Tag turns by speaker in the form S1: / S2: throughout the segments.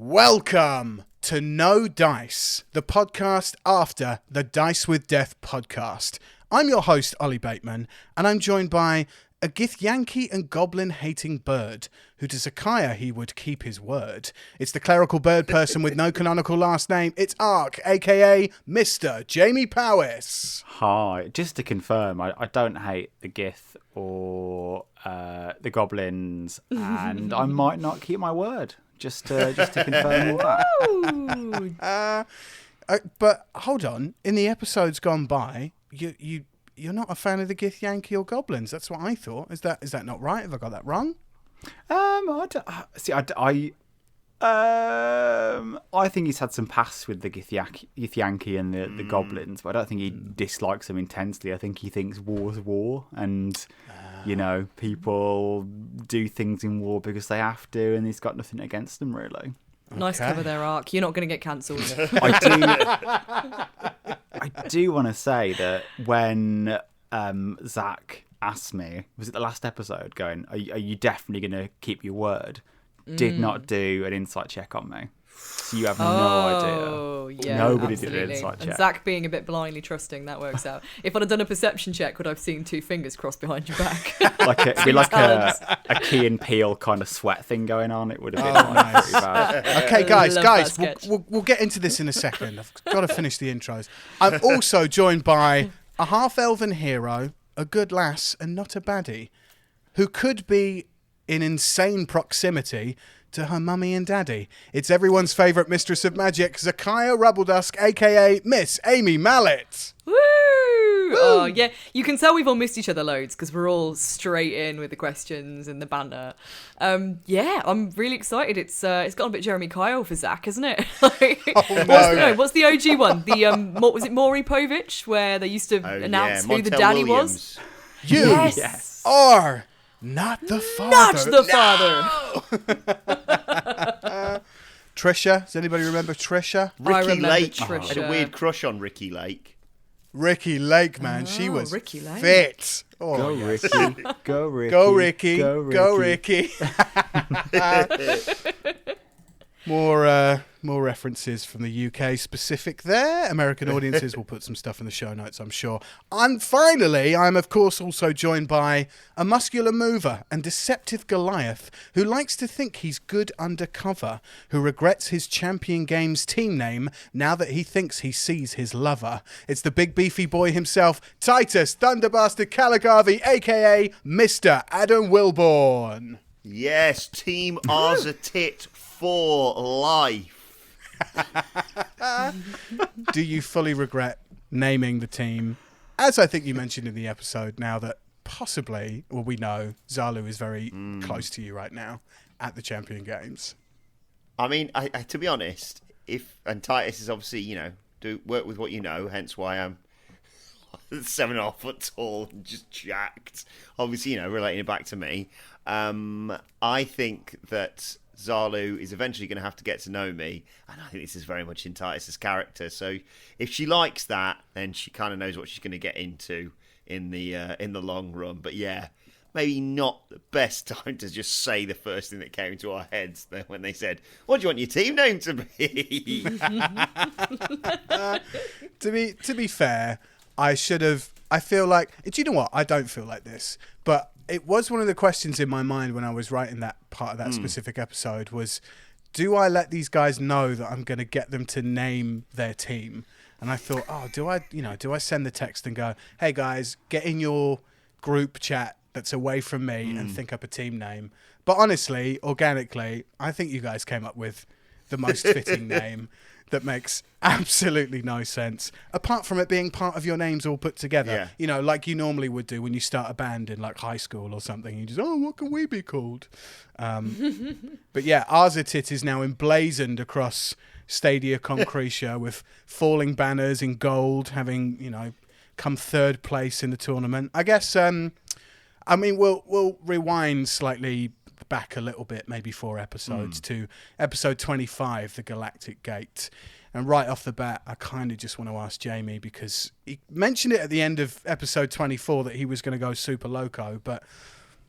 S1: Welcome to No Dice, the podcast after the Dice with Death podcast. I'm your host, Ollie Bateman, and I'm joined by a Githyanki and goblin-hating bird, who to Zakaiya he would keep his word. It's the clerical bird person with no canonical last name. It's Ark, a.k.a. Mr. Jamie Powis.
S2: Hi. Just to confirm, I don't hate the Gith or the goblins, and I might not keep my word. Just to confirm all that.
S1: But hold on, in the episodes gone by, you're not a fan of the Githyanki or goblins. That's what I thought. Is that not right? Have I got that wrong?
S2: I think he's had some past with the Githyanki and the goblins, but I don't think he dislikes them intensely. I think he thinks war's war, and people do things in war because they have to, and he's got nothing against them really.
S3: Nice cover there, Ark. You're not going to get cancelled.
S2: I do want to say that when Zach asked me, was it the last episode, going, are you definitely going to keep your word? Did not do an insight check on me. So you have no idea.
S3: Oh, yeah.
S2: Nobody
S3: absolutely.
S2: did an insight check.
S3: And Zach being a bit blindly trusting, that works out. If I'd have done a perception check, would I have seen two fingers crossed behind your back?
S2: It'd be like a Key and Peele kind of sweat thing going on. It would have been pretty bad.
S1: Okay, guys, we'll get into this in a second. I've got to finish the intros. I'm also joined by a half-elven hero, a good lass, and not a baddie, who could be in insane proximity to her mummy and daddy. It's everyone's favourite mistress of magic, Zakaiya Rubbledusk, a.k.a. Miss Amy Mallet.
S3: Woo! Oh, yeah. You can tell we've all missed each other loads because we're all straight in with the questions and the banter. Yeah, I'm really excited. It's got a bit Jeremy Kyle for Zach, isn't it? What's the OG one? Was it Maury Povich, where they used to announce who the daddy
S1: Williams.
S3: was?
S1: You
S3: Yes.
S1: are not the father.
S3: Not the father.
S1: Trisha. Does anybody remember Trisha?
S4: Ricky Lake.
S3: Trisha.
S4: I had a weird crush on Ricky Lake.
S1: Ricky Lake, man. She was
S3: Ricky Lake.
S1: fit. Oh,
S2: Go,
S1: yes.
S2: Ricky. Go, Ricky.
S1: Go, Ricky.
S2: Go, Ricky.
S1: Go, Ricky. More references from the UK specific there. American audiences will put some stuff in the show notes, I'm sure. And finally, I'm of course also joined by a muscular mover and deceptive Goliath who likes to think he's good undercover, who regrets his Champion Games team name now that he thinks he sees his lover. It's the big beefy boy himself, Titus Thunderbastard Caligari, aka Mr. Adam Wilborn.
S4: Yes, Team Ours a tit for life.
S1: Do you fully regret naming the team, as I think you mentioned in the episode, now that possibly, well, we know Zalu is very close to you right now at the Champion Games?
S4: I mean, I to be honest, and Titus is obviously, do work with what you know, hence why I'm 7.5 foot tall and just jacked. Obviously, relating it back to me. I think that Zalu is eventually going to have to get to know me, and I think this is very much in Titus's character. So if she likes that, then she kind of knows what she's going to get into in the long run. But yeah, maybe not the best time to just say the first thing that came into our heads when they said, "What do you want your team name to be?"
S1: To be fair, I should have. I feel like. Do you know what? I don't feel like this, but it was one of the questions in my mind when I was writing that part of that specific episode was, do I let these guys know that I'm going to get them to name their team? And I thought, do I send the text and go, hey guys, get in your group chat that's away from me and think up a team name? But honestly, organically, I think you guys came up with the most fitting name that makes absolutely no sense, apart from it being part of your names all put together.
S4: Yeah.
S1: Like you normally would do when you start a band in like high school or something. You just, what can we be called? But yeah, Arzatit is now emblazoned across Stadia Concretia with falling banners in gold, having, come third place in the tournament. I guess, we'll rewind slightly back a little bit, maybe 4 episodes to episode 25, the Galactic Gate. And right off the bat, I kind of just want to ask Jamie, because he mentioned it at the end of episode 24 that he was going to go super loco. But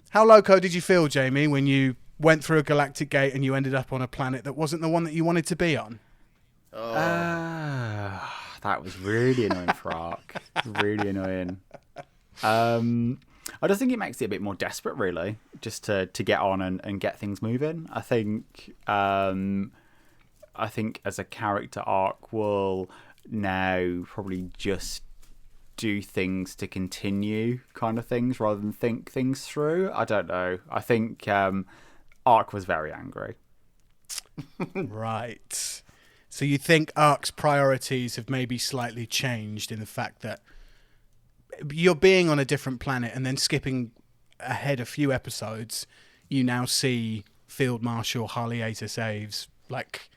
S1: how loco did you feel, Jamie, when you went through a galactic gate and you ended up on a planet that wasn't the one that you wanted to be on?
S2: That was really annoying for Ark. Really annoying. I just think it makes it a bit more desperate, really, just to get on and get things moving. I think as a character, Ark will now probably just do things to continue kind of things rather than think things through. I don't know. I think Ark was very angry.
S1: Right. So you think Ark's priorities have maybe slightly changed in the fact that you're being on a different planet and then skipping ahead a few episodes, you now see Field Marshal Harley-Asa Saves, like,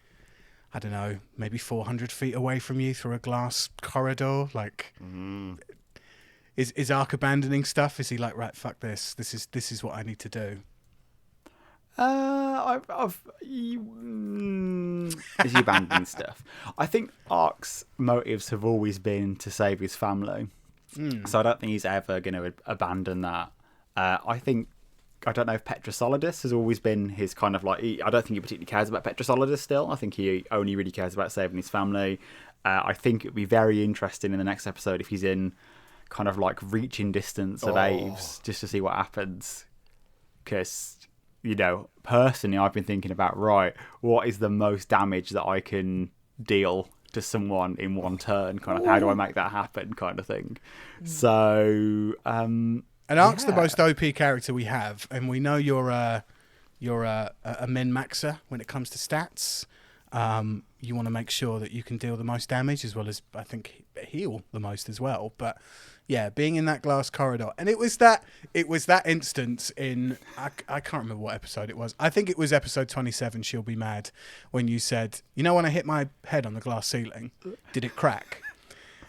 S1: I don't know, maybe 400 feet away from you through a glass corridor. Like, is Ark abandoning stuff? Is he like, right, fuck this. This is what I need to do.
S2: Is he abandoning stuff? I think Ark's motives have always been to save his family. So I don't think he's ever going to abandon that. I don't know if Petra Solidus has always been his kind of like... I don't think he particularly cares about Petra Solidus still. I think he only really cares about saving his family. I think it would be very interesting in the next episode if he's in kind of like reaching distance of Aves, just to see what happens. Because, you know, personally, I've been thinking about, right, what is the most damage that I can deal to someone in one turn? Kind of, how do I make that happen kind of thing. So...
S1: and Ark's the most OP character we have, and we know you're a min-maxer when it comes to stats. You want to make sure that you can deal the most damage as well as, I think, heal the most as well. But yeah, being in that glass corridor, and it was that instance in I can't remember what episode it was. I think it was episode 27. She'll Be Mad, when you said, you know, when I hit my head on the glass ceiling, did it crack?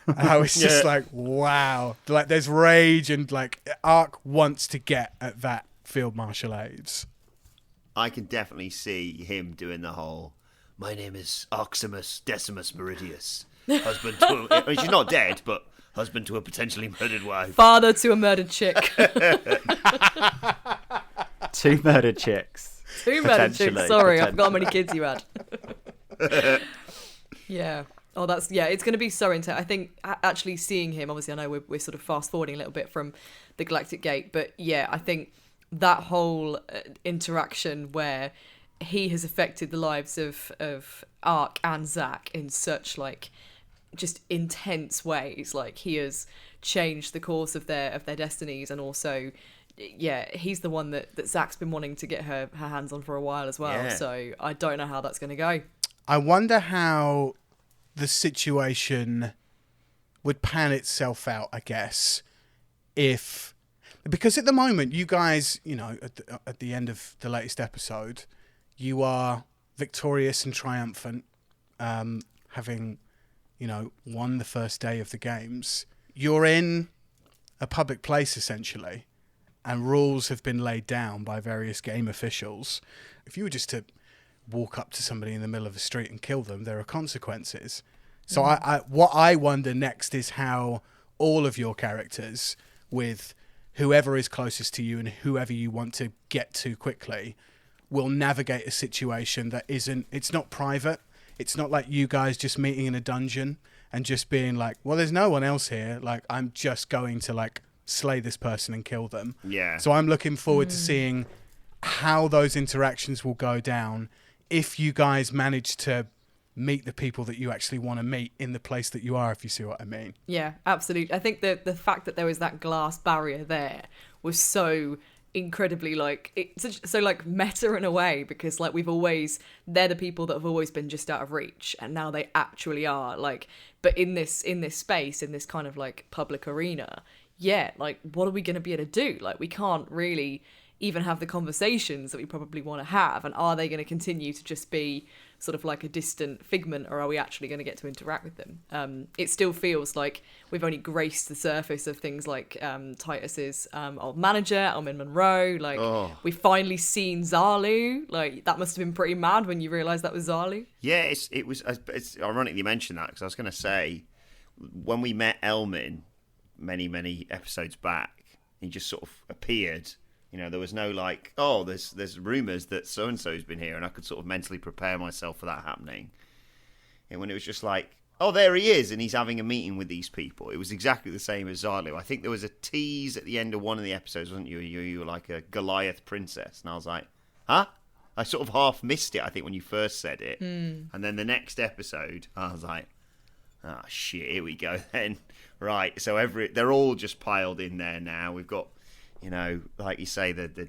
S1: And I was just like, wow. Like, there's rage, and like Ark wants to get at that Field Marshal Aves.
S4: I can definitely see him doing the whole, my name is Arximus Decimus Meridius. Husband to I mean, she's not dead, but husband to a potentially murdered wife.
S3: Father to a murdered chick.
S2: 2 murdered chicks.
S3: 2 murdered chicks. Sorry, I forgot how many kids you had. Yeah. Oh, it's going to be so intense. I think actually seeing him, obviously I know we're sort of fast forwarding a little bit from the Galactic Gate, but yeah, I think that whole interaction where he has affected the lives of Ark and Zach in such like just intense ways. Like, he has changed the course of their destinies, and also, yeah, he's the one that Zach's been wanting to get her hands on for a while as well. Yeah. So I don't know how that's going to go.
S1: I wonder how the situation would pan itself out, I guess, because at the moment, you guys, you know, at the end of the latest episode, you are victorious and triumphant, having, you know, won the first day of the games. You're in a public place, essentially, and rules have been laid down by various game officials. If you were just to walk up to somebody in the middle of the street and kill them, there are consequences. So what I wonder next is how all of your characters, with whoever is closest to you and whoever you want to get to quickly, will navigate a situation that it's not private. It's not like you guys just meeting in a dungeon and just being like, well, there's no one else here. Like, I'm just going to like slay this person and kill them. Yeah. So I'm looking forward to seeing how those interactions will go down if you guys manage to meet the people that you actually want to meet in the place that you are, if you see what I mean.
S3: Yeah, absolutely. I think the fact that there was that glass barrier there was so incredibly so like meta in a way, because like they're the people that have always been just out of reach, and now they actually are, like, but in this space, in this kind of like public arena, yeah, like, what are we going to be able to do? Like, we can't really even have the conversations that we probably want to have, and are they going to continue to just be sort of like a distant figment, or are we actually going to get to interact with them? It still feels like we've only graced the surface of things like Titus's old manager, Elmin Monroe. Like, we've finally seen Zalu. Like, that must have been pretty mad when you realised that was Zalu.
S4: Yeah, it's ironic you mentioned that, because I was going to say, when we met Elmin many episodes back, he just sort of appeared There was no like, oh, there's rumours that so and so's been here, and I could sort of mentally prepare myself for that happening. And when it was just like, oh, there he is, and he's having a meeting with these people, it was exactly the same as Xylo. I think there was a tease at the end of one of the episodes, wasn't you? You were like a Goliath princess, and I was like, huh? I sort of half missed it, I think, when you first said it. And then the next episode, I was like, oh, shit, here we go then. Right, so they're all just piled in there now. We've got, like you say, the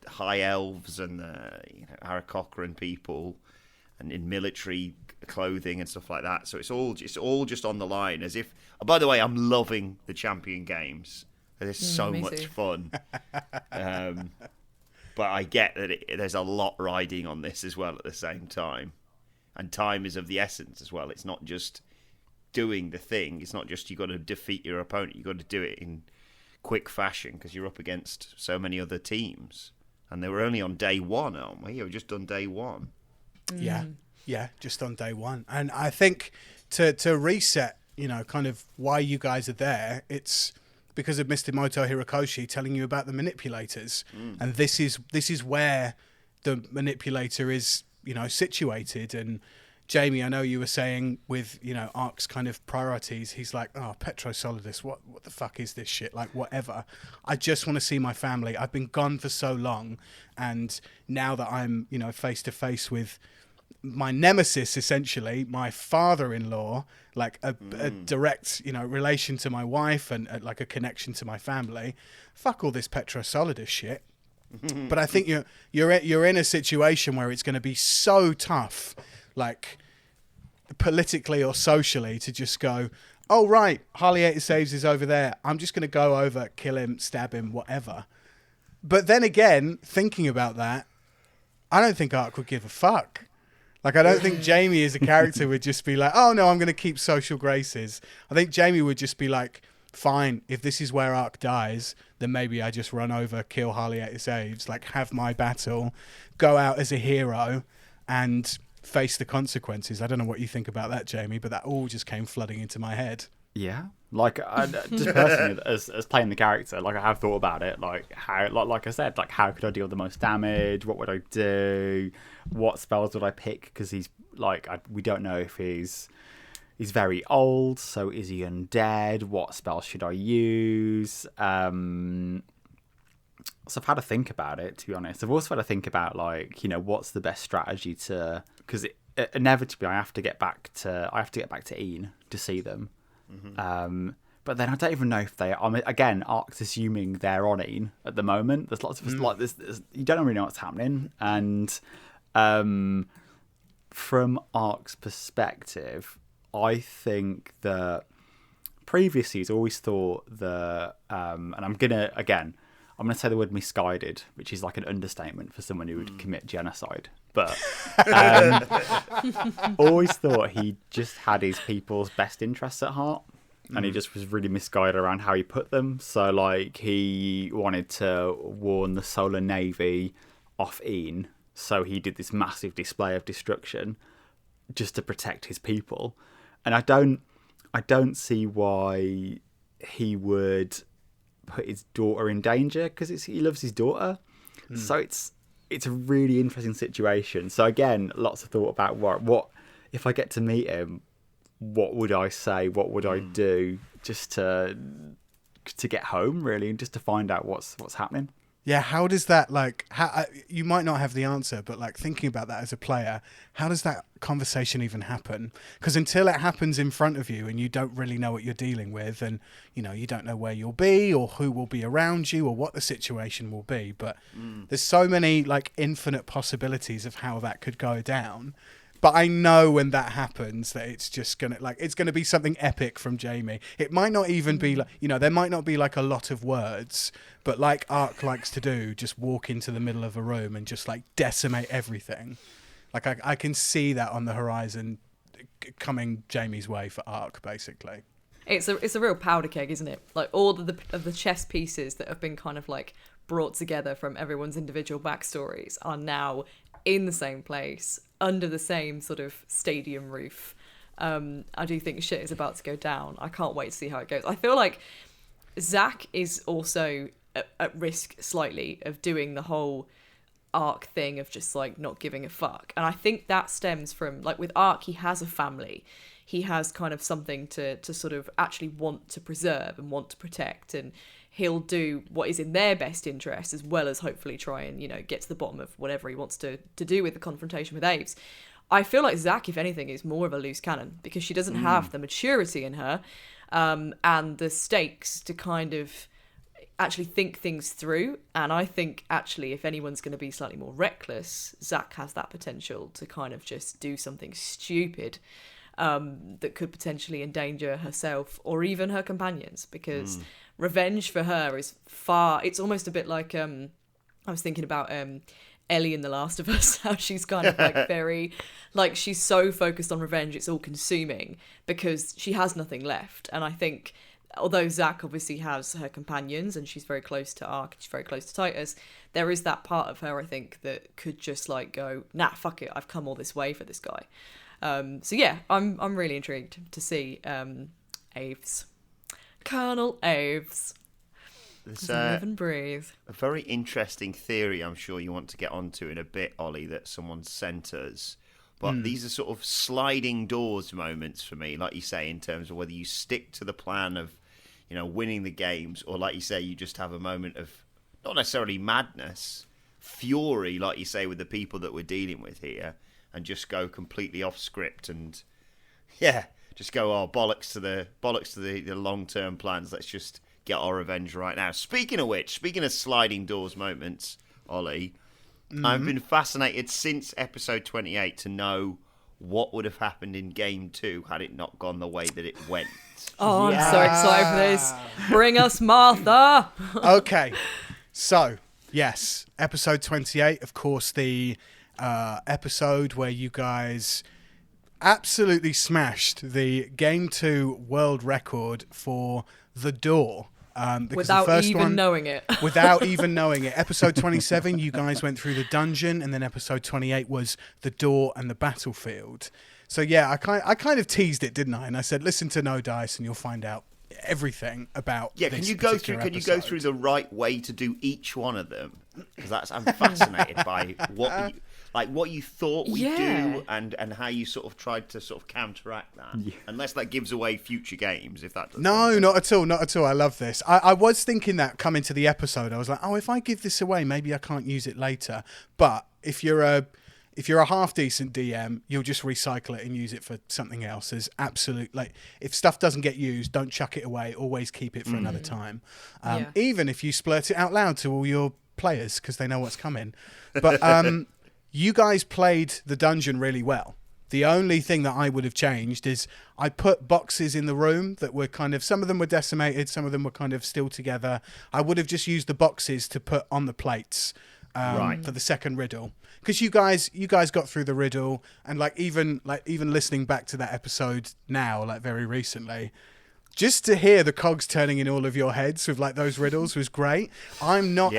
S4: high elves and the Aarakocra people, and in military clothing and stuff like that. So it's all just on the line, as if. Oh, by the way, I'm loving the Champion Games. It's so much fun. But I get that there's a lot riding on this as well at the same time, and time is of the essence as well. It's not just doing the thing. It's not just you got to defeat your opponent. You got to do it in quick fashion because you're up against so many other teams, and they were only on day one, aren't we? We're just on day one.
S1: Yeah, just on day one. And I think to reset, kind of why you guys are there, it's because of Mr. Moto Hirokoshi telling you about the manipulators, and this is where the manipulator is, situated. And Jamie, I know you were saying with, Ark's kind of priorities, he's like, oh, Petro Solidus, what the fuck is this shit? Like, whatever. I just want to see my family. I've been gone for so long. And now that I'm, face to face with my nemesis, essentially, my father-in-law, like a direct, relation to my wife and like a connection to my family. Fuck all this Petro Solidus shit. But I think you're in a situation where it's going to be so tough, like politically or socially, to just go, oh right, Harley 8 Saves is over there, I'm just going to go over, kill him, stab him, whatever. But then again, thinking about that, I don't think Ark would give a fuck. Like, I don't think Jamie as a character would just be like, oh no, I'm going to keep social graces. I think Jamie would just be like, fine, if this is where Ark dies, then maybe I just run over, kill Harley 8 Saves, like have my battle, go out as a hero and face the consequences. I don't know what you think about that, Jamie, but that all just came flooding into my head.
S2: Yeah, like just personally, as playing the character, like I have thought about it, like how, like I said, like how could I deal the most damage? What would I do? What spells would I pick? Because he's like, we don't know if he's very old, so is he undead? What spells should I use? So I've had to think about it, to be honest. I've also had to think about, like, what's the best strategy to, because inevitably I have to get back to Ian to see them. But then I don't even know if they are. Again, Ark's assuming they're on Ian at the moment. There's lots of like this. You don't really know what's happening, and from Ark's perspective, I think that previously he's always thought that, and I'm gonna say the word misguided, which is like an understatement for someone who would commit genocide. But always thought he just had his people's best interests at heart, and he just was really misguided around how he put them. So, like, he wanted to warn the Solar Navy off Ian, so he did this massive display of destruction just to protect his people. And I don't see why he would put his daughter in danger, because he loves his daughter. So it's a really interesting situation. So again, lots of thought about what if I get to meet him, what would I say? What would I do just to get home, really, and just to find out what's happening?
S1: Yeah, how does that, like, you might not have the answer, but like thinking about that as a player, how does that conversation even happen? Because until it happens in front of you and you don't really know what you're dealing with, and you don't know where you'll be or who will be around you or what the situation will be, but there's so many like infinite possibilities of how that could go down. But I know when that happens that it's just it's gonna be something epic from Jamie. It might not even be like, there might not be like a lot of words, but like Ark likes to do, just walk into the middle of a room and just like decimate everything. Like I can see that on the horizon coming Jamie's way for Ark, basically.
S3: It's a real powder keg, isn't it? Like all of the chess pieces that have been kind of like brought together from everyone's individual backstories are now in the same place, under the same sort of stadium roof. I do think shit is about to go down. I can't wait to see how it goes. I feel like Zach is also at risk slightly of doing the whole Ark thing of just like not giving a fuck. And I think that stems from, like, with Ark, he has a family. He has kind of something to sort of actually want to preserve and want to protect, and he'll do what is in their best interest, as well as hopefully try and, you know, get to the bottom of whatever he wants to do with the confrontation with Aves. I feel like Zach, if anything, is more of a loose cannon, because she doesn't have the maturity in her and the stakes to kind of actually think things through. And I think, actually, if anyone's going to be slightly more reckless, Zach has that potential to kind of just do something stupid that could potentially endanger herself or even her companions, because revenge for her is it's almost a bit like I was thinking about Ellie in The Last of Us, how she's kind of like very, like, she's so focused on revenge, it's all consuming, because she has nothing left. And I think, although Zach obviously has her companions and she's very close to Ark, she's very close to Titus, there is that part of her, I think, that could just like go, nah, fuck it, I've come all this way for this guy. So yeah, I'm really intrigued to see Aves. Colonel Aves.
S4: There's
S3: live and breathe.
S4: a very interesting theory I'm sure you want to get onto in a bit, Ollie, that someone sent us. But these are sort of sliding doors moments for me, like you say, in terms of whether you stick to the plan of, you know, winning the games, or, like you say, you just have a moment of not necessarily madness, fury, like you say, with the people that we're dealing with here, and just go completely off script and, yeah, just go, oh, bollocks to the long-term plans. Let's just get our revenge right now. Speaking of which, speaking of sliding doors moments, Ollie, I've been fascinated since episode 28 to know what would have happened in game 2 had it not gone the way that it went.
S3: Oh, I'm so excited for this. Bring us Martha.
S1: Okay, so yes, episode 28, of course, the episode where you guys absolutely smashed the game 2 world record for the door.
S3: Without even knowing it.
S1: Without even knowing it. Episode 27, you guys went through the dungeon, and then episode 28 was the door and the battlefield. So yeah, I kind of teased it, didn't I? And I said, listen to No Dice and you'll find out everything about this
S4: can you go through the right way to do each one of them? Because I'm fascinated by what you thought we'd do and how you sort of tried to sort of counteract that. Yeah. Unless that gives away future games, if that does.
S1: No, not at all. I love this. I was thinking that coming to the episode, I was like, oh, if I give this away, maybe I can't use it later. But if you're a half decent DM, you'll just recycle it and use it for something else. There's absolute, like, if stuff doesn't get used, don't chuck it away. Always keep it for another time. Even if you splurt it out loud to all your players, because they know what's coming. But you guys played the dungeon really well. The only thing that I would have changed is I put boxes in the room that were kind of, some of them were decimated, some of them were kind of still together. I would have just used the boxes to put on the plates for the second riddle. Because you guys got through the riddle, and even listening back to that episode now, like very recently, just to hear the cogs turning in all of your heads with like those riddles was great. I'm not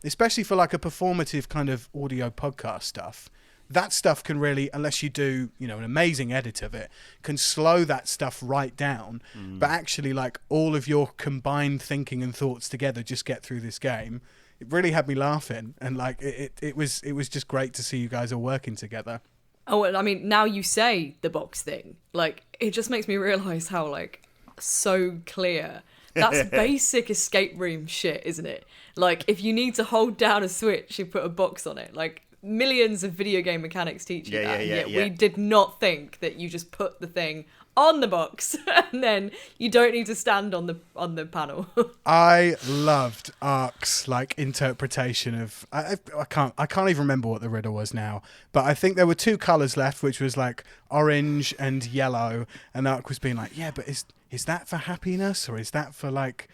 S1: especially for like a performative kind of audio podcast stuff, that stuff can really, unless you do, you know, an amazing edit of it, can slow that stuff right down. But actually, like, all of your combined thinking and thoughts together just get through this game. It really had me laughing, and like it was just great to see you guys all working together.
S3: Oh, and I mean, now you say the box thing, like, it just makes me realise how, like, so clear. That's basic escape room shit, isn't it? Like, if you need to hold down a switch, you put a box on it. Like, millions of video game mechanics teach you that. Yet we did not think that you just put the thing on the box and then you don't need to stand on the panel.
S1: I loved Ark's like interpretation of I can't even remember what the riddle was now, but I think there were 2 colours left, which was like orange and yellow, and Ark was being like, yeah, but is that for happiness, or is that for like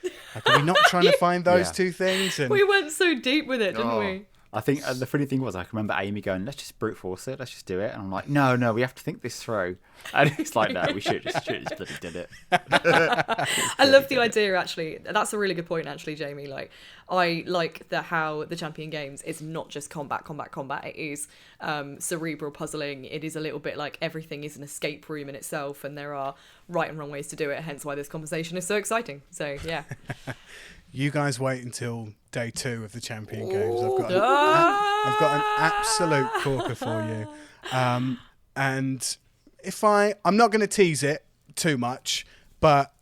S1: are we not trying to find those 2 things? And
S3: we went so deep with it, didn't we?
S2: I think the funny thing was, I can remember Amy going, let's just brute force it, let's just do it. And I'm like, no, we have to think this through. And it's like, no, we should just bloody did it.
S3: I love the idea, actually. That's a really good point, actually, Jamie. Like, I like how the Champion Games is not just combat. It is cerebral puzzling. It is a little bit like everything is an escape room in itself, and there are right and wrong ways to do it, hence why this conversation is so exciting. So, yeah.
S1: You guys wait until day 2 of the Champion Games. I've got an absolute corker for you. And if I'm not going to tease it too much, but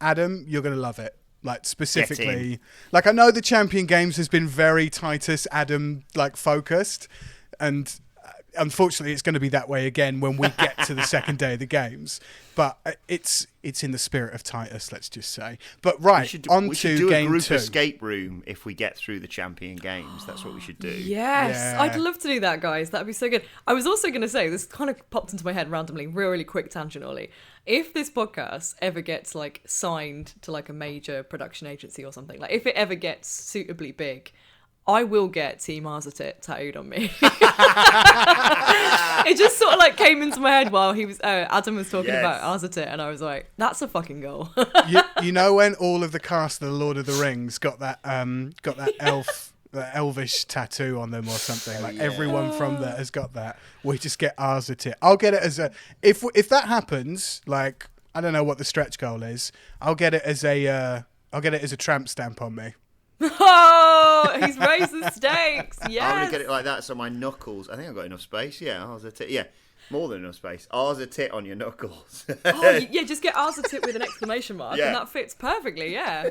S1: Adam, you're going to love it. Like specifically, like I know the Champion Games has been very Titus Adam like focused, and unfortunately it's going to be that way again when we get to the second day of the games. But it's in the spirit of Titus, let's just say. But right,
S4: we should do
S1: game
S4: a group
S1: 2.
S4: escape room if we get through the Champion Games. That's what we should do.
S3: Yes,
S1: Yeah.
S3: I'd love to do that, guys. That'd be so good. I was also going to say, this kind of popped into my head randomly, really quick tangent, Ollie. If this podcast ever gets like signed to like a major production agency or something, like if it ever gets suitably big, I will get Team Arzatit tattooed on me. It just sort of like came into my head while Adam was talking about Arzatit, and I was like, that's a fucking goal.
S1: you know when all of the cast of the Lord of the Rings got that elf. The elvish tattoo on them or something, like everyone from there has got that. We just get ours at it. I'll get it as a if that happens, like I don't know what the stretch goal is. I'll get it as a tramp stamp on me.
S3: Oh, he's raised the stakes. Yes.
S4: I'm gonna get it like that, so my knuckles. I think I've got enough space. Yeah, ours a tit. Yeah, more than enough space. Ours a tit on your knuckles.
S3: Oh, yeah, just get Arzatit with an exclamation mark,
S4: Yeah.
S3: and that fits perfectly. Yeah.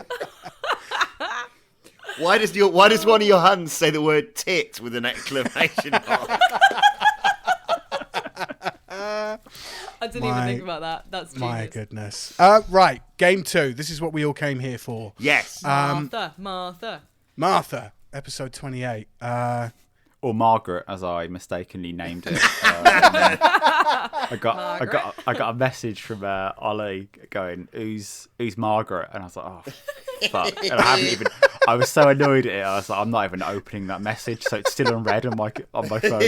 S4: Why does one of your hands say the word tit with an exclamation mark?
S3: I didn't even think about that. That's genius.
S1: My goodness. Right, game 2. This is what we all came here for.
S4: Yes.
S3: Martha.
S1: Episode 28.
S2: Or Margaret, as I mistakenly named it. I got a message from Ollie going, "Who's Margaret?" And I was like, "Oh, fuck!" And I was so annoyed at it. I was like, "I'm not even opening that message, so it's still unread on my phone."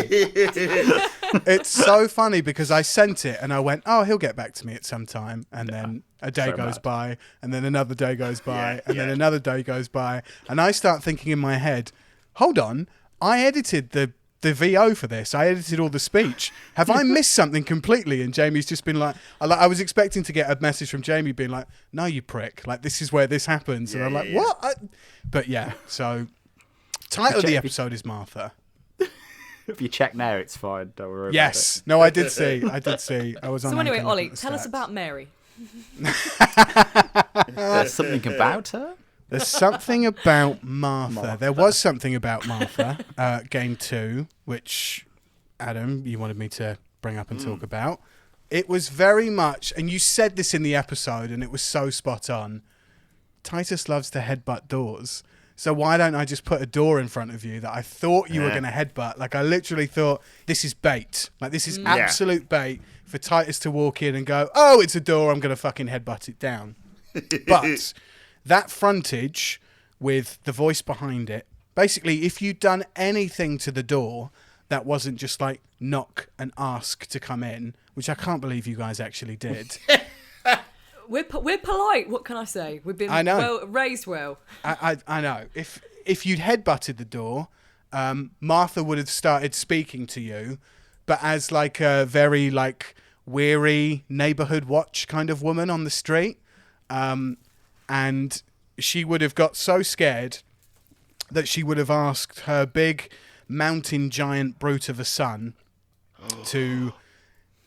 S1: It's so funny because I sent it and I went, "Oh, he'll get back to me at some time," and then a day goes by, and then another day goes by, and then another day goes by, and I start thinking in my head, "Hold on, I edited the VO for this. I edited all the speech. Have I missed something completely?" And Jamie's just been like, I was expecting to get a message from Jamie being like, "No, you prick. Like, this is where this happens." And I'm like, "What?" But yeah, so title of the episode is Martha.
S2: If you check now, it's fine. Don't worry.
S1: Yes. No, I did see. I was on.
S3: So anyway,
S1: Anchor
S3: Ollie,
S1: looking at the
S3: tell us
S1: stats.
S3: about Mary.
S2: There's something about her.
S1: There's something about Martha. There was something about Martha, game 2, which, Adam, you wanted me to bring up and talk about. It was very much, and you said this in the episode, and it was so spot on, Titus loves to headbutt doors. So why don't I just put a door in front of you that I thought you were going to headbutt? Like, I literally thought, this is bait. Like, this is absolute bait for Titus to walk in and go, "Oh, it's a door, I'm going to fucking headbutt it down." But that frontage with the voice behind it, basically, if you'd done anything to the door that wasn't just like knock and ask to come in, which I can't believe you guys actually did.
S3: We're polite. What can I say? We've been raised well.
S1: I know. If you'd headbutted the door, Martha would have started speaking to you, but as like a very like weary neighborhood watch kind of woman on the street. And she would have got so scared that she would have asked her big mountain giant brute of a son to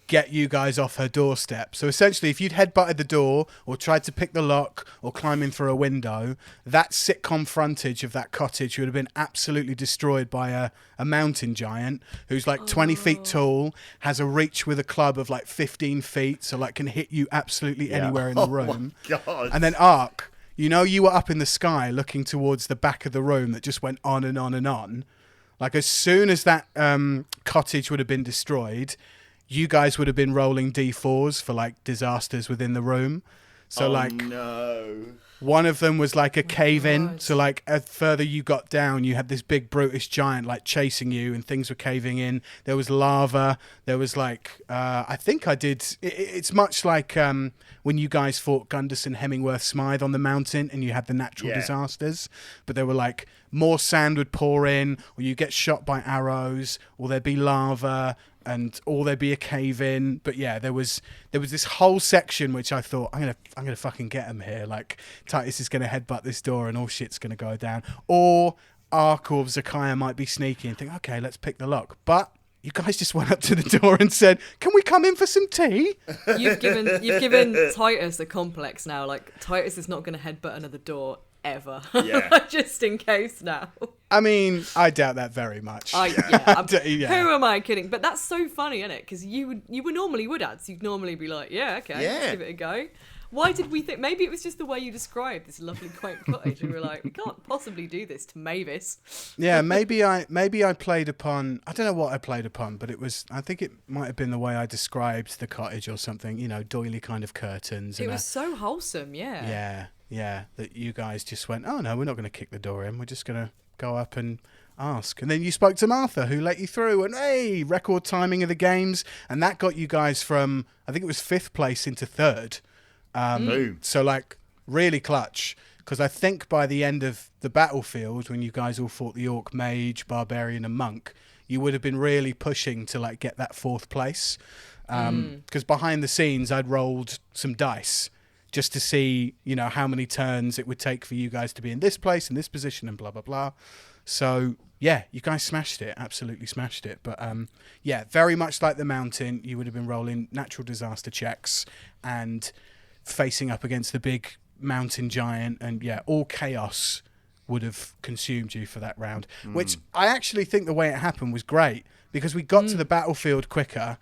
S1: get you guys off her doorstep. So essentially, if you'd headbutted the door or tried to pick the lock or climb in through a window, that sitcom frontage of that cottage would have been absolutely destroyed by a mountain giant who's like 20 feet tall, has a reach with a club of like 15 feet, so like can hit you absolutely anywhere in the room.
S4: God.
S1: And then Ark, you were up in the sky looking towards the back of the room that just went on and on and on. Like as soon as that cottage would have been destroyed, you guys would have been rolling D4s for like disasters within the room. So one of them was like a cave in. So like as further you got down, you had this big brutish giant like chasing you and things were caving in. There was lava. There was like, I think I did. It's much like when you guys fought Gunderson, Hemingworth, Smythe on the mountain and you had the natural disasters. But there were like more sand would pour in or you get shot by arrows or there'd be lava and or there'd be a cave in. But yeah, there was this whole section which I thought I'm gonna fucking get him here. Like Titus is gonna headbutt this door and all shit's gonna go down. Or Ark or Zakaiya might be sneaky and think, okay, let's pick the lock. But you guys just went up to the door and said, "Can we come in for some tea?"
S3: You've given Titus a complex now. Like Titus is not going to headbutt another door ever.
S4: Yeah.
S3: Just in case now.
S1: I mean, I doubt that very much.
S3: Who am I kidding? But that's so funny, isn't it? Because you would normally ads. You'd normally be like, yeah, okay, let's give it a go. Why did we think? Maybe it was just the way you described this lovely quaint cottage, and we were like, we can't possibly do this to Mavis.
S1: Yeah, maybe I played upon. I don't know what I played upon, but I think it might have been the way I described the cottage or something. You know, doily kind of curtains.
S3: It was so wholesome,
S1: yeah. Yeah, that you guys just went, oh no, we're not going to kick the door in. We're just going to go up and ask. And then you spoke to Martha, who let you through, and hey, record timing of the games, and that got you guys from, I think it was 5th place into 3rd. So like really clutch, because I think by the end of the battlefield, when you guys all fought the Orc, Mage, Barbarian and Monk, you would have been really pushing to like get that 4th place. Because behind the scenes, I'd rolled some dice just to see, you know, how many turns it would take for you guys to be in this place, in this position, and blah, blah, blah. So, yeah, you guys smashed it. Absolutely smashed it. But, yeah, very much like the Mountain, you would have been rolling natural disaster checks and facing up against the big mountain giant. And, yeah, all chaos would have consumed you for that round, which I actually think the way it happened was great, because we got to the battlefield quicker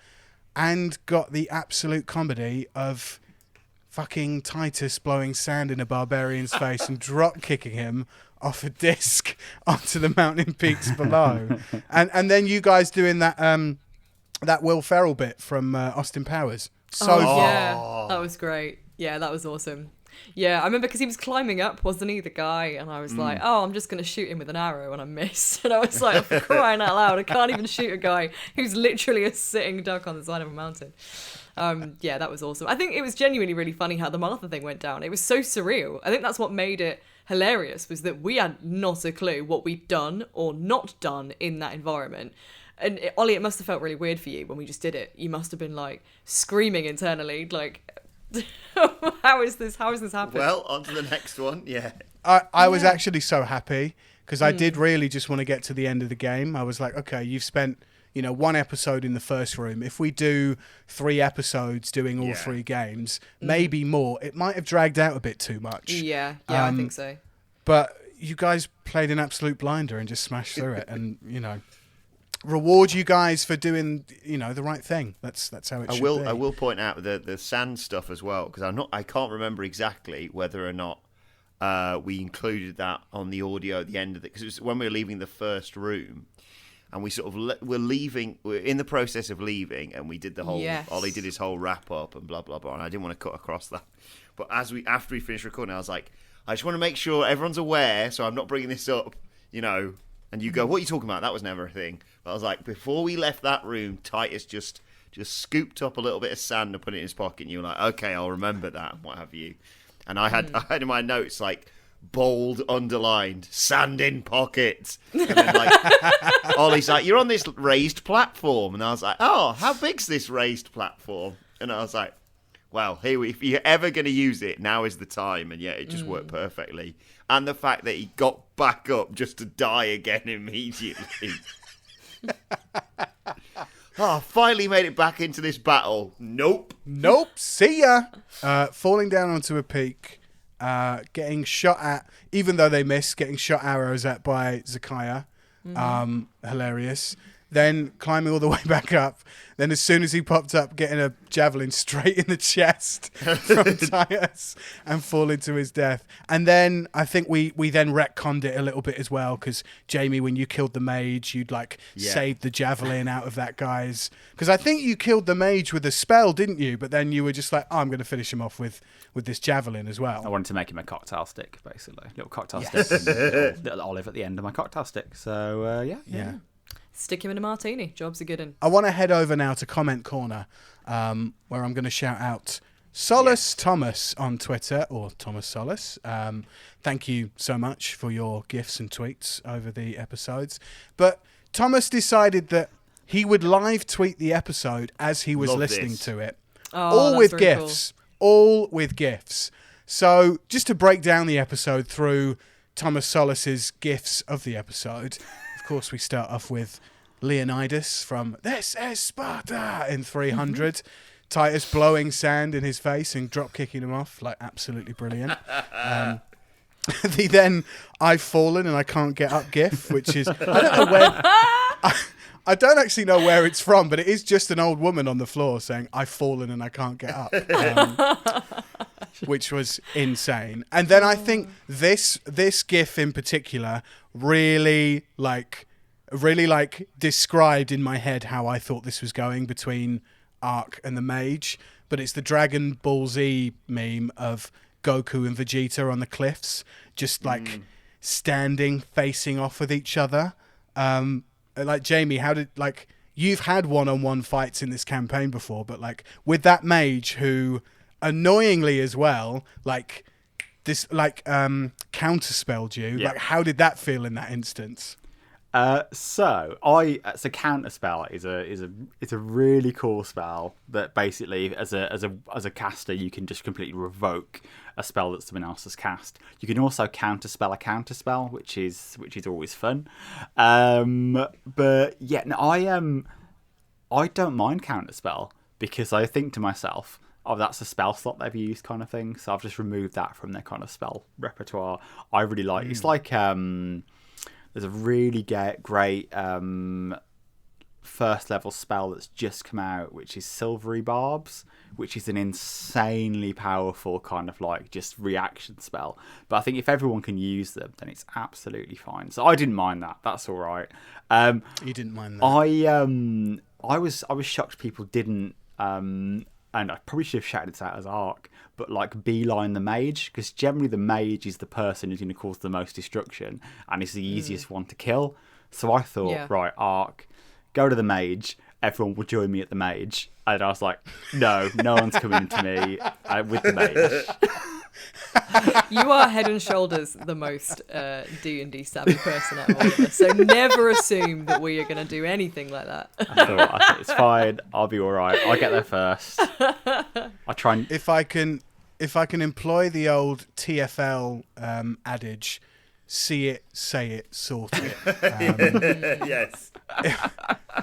S1: and got the absolute comedy of fucking Titus blowing sand in a barbarian's face and drop kicking him off a disc onto the mountain peaks below, and then you guys doing that Will Ferrell bit from Austin Powers.
S3: Yeah, that was great. Yeah, that was awesome. Yeah, I remember because he was climbing up, wasn't he, the guy? And I was like, oh, I'm just going to shoot him with an arrow, and I missed. And I was like, for crying out loud, I can't even shoot a guy who's literally a sitting duck on the side of a mountain. Yeah, that was awesome. I think it was genuinely really funny how the Martha thing went down. It was so surreal. I think that's what made it hilarious, was that we had not a clue what we'd done or not done in that environment. And Ollie, it must have felt really weird for you when we just did it. You must have been like screaming internally, like, how is this happening?
S4: Well, on to the next one. Yeah.
S1: I was actually so happy, because I did really just want to get to the end of the game. I was like, okay, you've spent, you know, 1 episode in the first room. If we do 3 episodes doing all 3 games, maybe more, it might have dragged out a bit too much.
S3: Yeah, I think so.
S1: But you guys played an absolute blinder and just smashed through it, and, you know, reward you guys for doing, you know, the right thing. That's how it should be.
S4: I will point out the sand stuff as well, because I can't remember exactly whether or not we included that on the audio at the end of it, because it was when we were leaving the first room, and we sort of we're in the process of leaving, and we did the whole Ollie did his whole wrap up and blah blah blah, and I didn't want to cut across that, but after we finished recording, I was like, I just want to make sure everyone's aware, so I'm not bringing this up, you know. And you go, what are you talking about? That was never a thing. But I was like, before we left that room, Titus just scooped up a little bit of sand and put it in his pocket. And you were like, okay, I'll remember that and what have you. And I had in my notes, like, bold, underlined, sand in pocket. And then, like, Ollie's like, you're on this raised platform. And I was like, oh, how big's this raised platform? And I was like, well, if you're ever going to use it, now is the time. And yeah, it just worked perfectly. And the fact that he got back up just to die again immediately. Finally made it back into this battle. Nope.
S1: See ya. Falling down onto a peak, getting shot at, even though they missed, getting shot arrows at by Zakaiya. Hilarious. Then climbing all the way back up. Then as soon as he popped up, getting a javelin straight in the chest from Titus and falling to his death. And then I think we then retconned it a little bit as well, because Jamie, when you killed the mage, you'd saved the javelin out of that guy's. Because I think you killed the mage with a spell, didn't you? But then you were just like, oh, I'm going to finish him off with this javelin as well.
S2: I wanted to make him a cocktail stick, basically. Little cocktail stick and little olive at the end of my cocktail stick. So, yeah.
S3: Stick him in a martini. Job's a good one.
S1: I want to head over now to Comment Corner, where I'm going to shout out Solace Thomas on Twitter, or Thomas Solace. Thank you so much for your GIFs and tweets over the episodes. But Thomas decided that he would live tweet the episode as he was
S4: Love
S1: listening
S4: this.
S1: to it.
S3: Oh,
S1: All
S3: that's
S1: with
S3: very cool.
S1: GIFs. All with GIFs. So just to break down the episode through Thomas Solis's GIFs of the episode, of course we start off with Leonidas from This is Sparta in 300. Titus blowing sand in his face and drop kicking him off, like absolutely brilliant. The then I've fallen and I can't get up GIF, which is I don't know where I don't actually know where it's from, but it is just an old woman on the floor saying I've fallen and I can't get up, which was insane. And then I think this GIF in particular really described in my head how I thought this was going between Ark and the Mage, but it's the Dragon Ball Z meme of Goku and Vegeta on the cliffs, just like standing facing off with each other. Like Jamie, how did you've had one-on-one fights in this campaign before, but like with that mage who annoyingly as well counterspelled you, like how did that feel in that instance?
S2: So counterspell is a really cool spell that basically as a caster you can just completely revoke a spell that someone else has cast. You can also counterspell a counterspell, which is always fun. But yeah, no, I don't mind counterspell because I think to myself, oh, that's a spell slot they've used kind of thing. So I've just removed that from their kind of spell repertoire. I really like it's like there's a really great first level spell that's just come out, which is Silvery Barbs, which is an insanely powerful kind of like just reaction spell. But I think if everyone can use them, then it's absolutely fine. So I didn't mind that. That's all right.
S1: You didn't mind that?
S2: I was shocked people didn't. And I probably should have shouted it out as Ark, but like beeline the mage, because generally the mage is the person who's going to cause the most destruction and is the easiest one to kill. So I thought, right, Ark, go to the mage, everyone will join me at the mage. And I was like, no one's coming to me with the mage.
S3: You are head and shoulders the most D&D savvy person out of all of us, so never assume that we are going to do anything like that.
S2: I thought it's fine. I'll be all right. I'll get there first. I try and
S1: if I can employ the old TFL adage, see it, say it, sort it.
S4: Yes.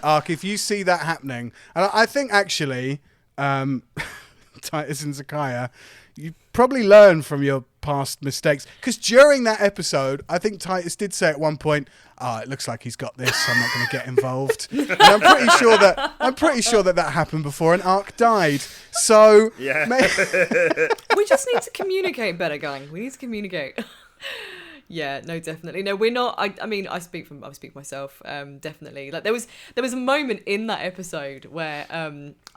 S1: Ark, if you see that happening, and I think actually, Titus and Zakaiya, you probably learn from your past mistakes, because during that episode, I think Titus did say at one point, it looks like he's got this, so I'm not going to get involved. And I'm pretty sure that happened before an Ark died. So
S4: yeah.
S3: We just need to communicate better, gang. We need to communicate. Yeah, no, definitely. No, we're not. I mean, I speak for myself. Definitely. Like there was a moment in that episode where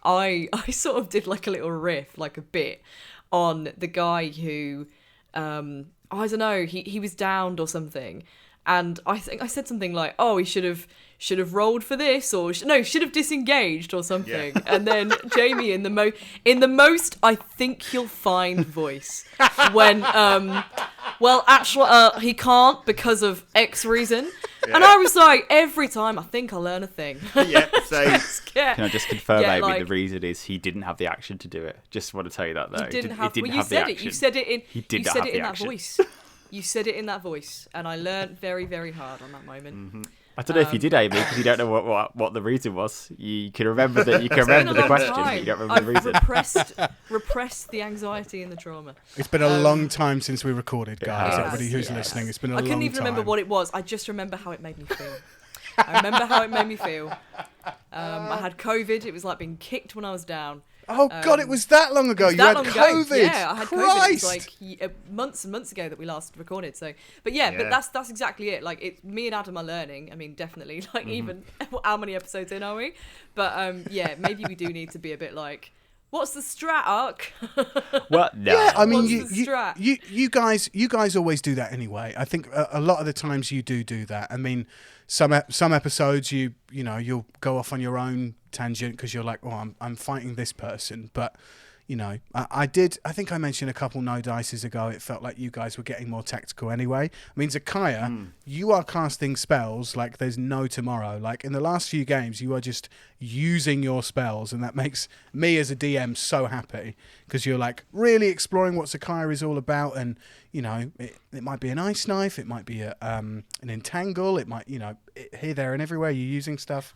S3: I sort of did like a little riff, like a bit on the guy who I don't know, he was downed or something, and I think I said something like, oh, he should have rolled for this, or should have disengaged or something. Yeah. And then Jamie in the most I think you'll find voice when well, actually, he can't because of X reason. Yeah. And I was like, every time I think I learn a thing.
S4: Yeah, same.
S2: Can I just confirm, Amy, the reason is he didn't have the action to do it. Just want to tell you that, though.
S3: He didn't have the action. You said it in that voice. You said it in that voice, and I learned very, very hard on that moment.
S2: Mm-hmm. I don't know if you did, Amy, because you don't know what the reason was. You can remember that. You can remember the question, but you don't remember the reason.
S3: Repressed the anxiety and the trauma.
S1: It's been a long time since we recorded, guys. Everybody who's listening, it's been a long time.
S3: I couldn't even remember what it was. I just remember how it made me feel. I remember how it made me feel. I had COVID. It was like being kicked when I was down.
S1: Oh God! It was that long ago. You had COVID.
S3: Yeah, I had COVID. It was like months and months ago that we last recorded. So, but that's exactly it. Like, it's me and Adam are learning. I mean, definitely. Like, even how many episodes in are we? But maybe we do need to be a bit like, what's the strat, Ark?
S2: Well, no.
S1: Yeah, I mean, you guys always do that anyway. I think a lot of the times you do that. I mean, some episodes you'll go off on your own tangent because you're like, oh, I'm fighting this person, but you know, I think I mentioned a couple no dices ago, it felt like you guys were getting more tactical anyway. I mean, Zakaiya, you are casting spells like there's no tomorrow. Like in the last few games, you are just using your spells, and that makes me as a DM so happy, because you're like really exploring what Zakaiya is all about. And, you know, it might be an ice knife, it might be an entangle, it might, you know, here, there and everywhere you're using stuff.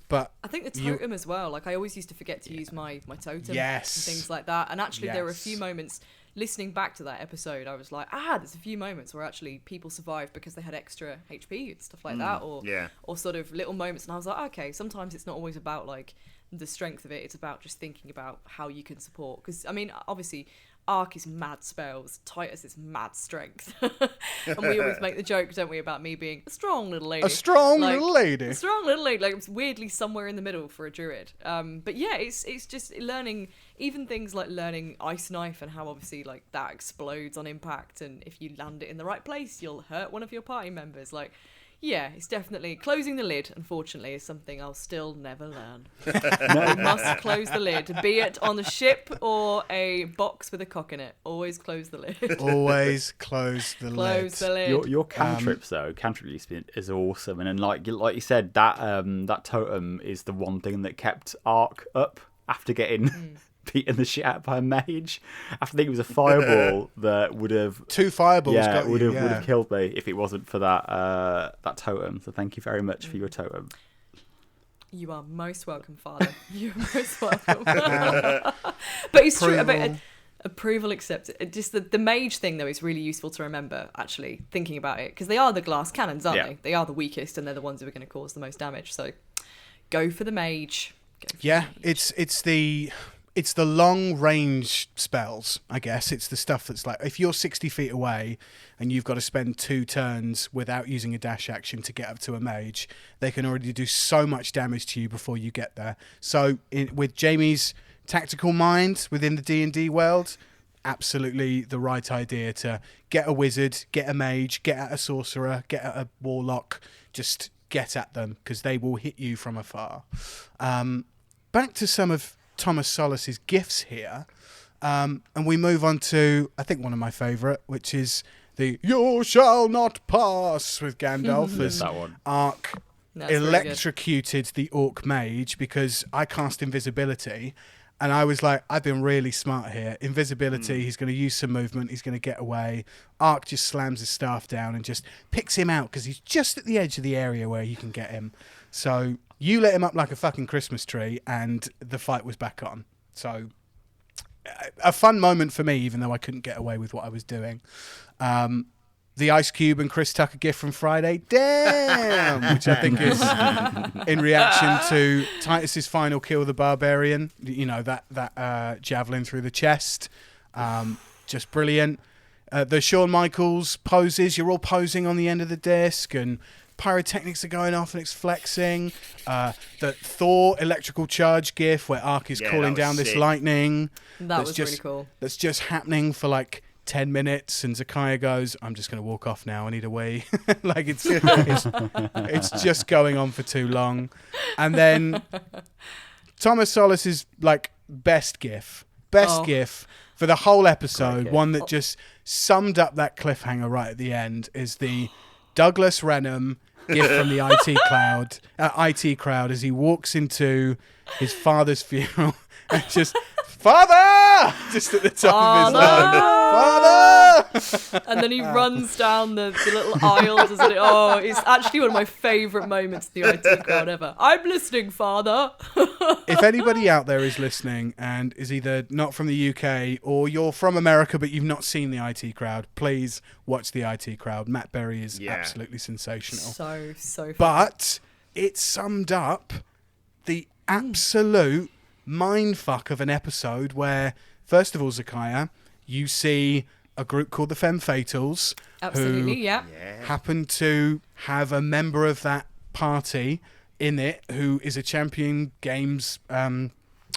S1: But
S3: I think the totem as well. Like, I always used to forget to use my totem and things like that. And actually, there were a few moments, listening back to that episode, I was like, there's a few moments where actually people survived because they had extra HP and stuff like that, or sort of little moments. And I was like, okay, sometimes it's not always about like the strength of it. It's about just thinking about how you can support. Because, I mean, obviously, Ark is mad spells, Titus is mad strength. And we always make the joke, don't we, about me being a strong little lady.
S1: A strong little lady.
S3: A strong little lady. Like, it's weirdly somewhere in the middle for a druid. But yeah, it's just learning, even things like learning Ice Knife and how obviously like that explodes on impact, and if you land it in the right place, you'll hurt one of your party members. Like, yeah, it's definitely closing the lid, unfortunately, is something I'll still never learn. You must close the lid, be it on a ship or a box with a cock in it. Always close the lid.
S1: Always close the lid.
S3: Close the lid.
S2: Your cantrips though, cantrip use is awesome, and then like you said, that totem is the one thing that kept Ark up after getting beaten the shit out by a mage. I think it was a fireball that would have
S1: 2 fireballs.
S2: would have killed me if it wasn't for that totem. So thank you very much for your totem.
S3: You are most welcome, Father. You're most welcome. But it's true about approval accepted. Just the mage thing though is really useful to remember. Actually, thinking about it, because they are the glass cannons, aren't they? They are the weakest, and they're the ones who are going to cause the most damage. So go for the mage.
S1: It's the long range spells, I guess. It's the stuff that's like, if you're 60 feet away and you've got to spend 2 turns without using a dash action to get up to a mage, they can already do so much damage to you before you get there. So with Jamie's tactical mind within the D&D world, absolutely the right idea to get a wizard, get a mage, get at a sorcerer, get at a warlock, just get at them, because they will hit you from afar. Back to some of Thomas Solis's GIFs here, and we move on to, I think, one of my favourite, which is the "You shall not pass" with Gandalf as Ark electrocuted the Orc Mage, because I cast invisibility, and I was like, I've been really smart here. Invisibility, he's going to use some movement, he's going to get away. Ark just slams his staff down and just picks him out, because he's just at the edge of the area where you can get him. So you lit him up like a fucking Christmas tree, and the fight was back on. So a fun moment for me, even though I couldn't get away with what I was doing. The Ice Cube and Chris Tucker gift from Friday, damn, which I think is in reaction to Titus's final kill, the Barbarian. You know, that javelin through the chest, just brilliant. The Shawn Michaels poses, you're all posing on the end of the disc, and pyrotechnics are going off and it's flexing. The Thor electrical charge gif where Ark is calling down this lightning.
S3: That was really cool.
S1: That's just happening for like 10 minutes, and Zakaiya goes, I'm just going to walk off now, I need a wee. Like it's just going on for too long. And then Thomas Solis's like best gif for the whole episode, one that just summed up that cliffhanger right at the end, is the Douglas Renham gift from the IT crowd as he walks into his father's funeral and just, "Father!" just at the top of his lungs. "Father!"
S3: And then he runs down the little aisle, doesn't it? Oh, it's actually one of my favourite moments of the IT crowd ever. "I'm listening, Father."
S1: If anybody out there is listening and is either not from the UK or you're from America but you've not seen the IT crowd, please watch the IT crowd. Matt Berry is absolutely sensational.
S3: So fun.
S1: But it summed up the absolute mindfuck of an episode where, first of all, Zakaiya, you see a group called the Femme Fatals, who happen to have a member of that party in it who is a Champion Games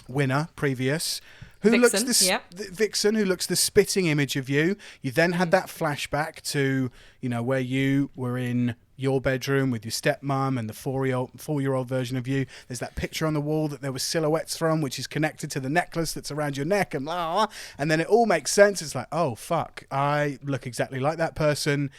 S1: winner previous, who Vixen, who looks the spitting image of you. You then had that flashback to, you know, where you were in your bedroom with your stepmom and the 4-year-old version of you. There's that picture on the wall that there was silhouettes from, which is connected to the necklace that's around your neck, and blah, blah, blah. And then it all makes sense. It's like, oh fuck, I look exactly like that person.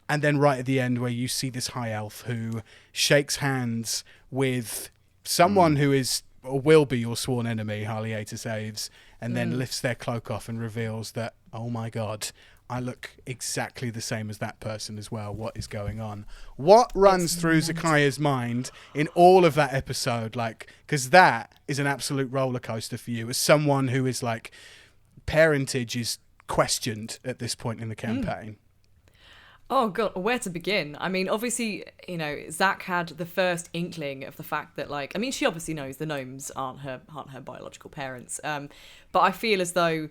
S1: And then right at the end, where you see this high elf who shakes hands with someone who is or will be your sworn enemy, Harley Ater saves, and then lifts their cloak off and reveals that, oh my god, I look exactly the same as that person as well. What is going on? What runs through Zakaiya's mind in all of that episode? Like, because that is an absolute roller coaster for you as someone who is like, parentage is questioned at this point in the campaign.
S3: Oh god, where to begin? I mean, obviously, you know, Zach had the first inkling of the fact that, like, I mean, she obviously knows the gnomes aren't her biological parents, but I feel as though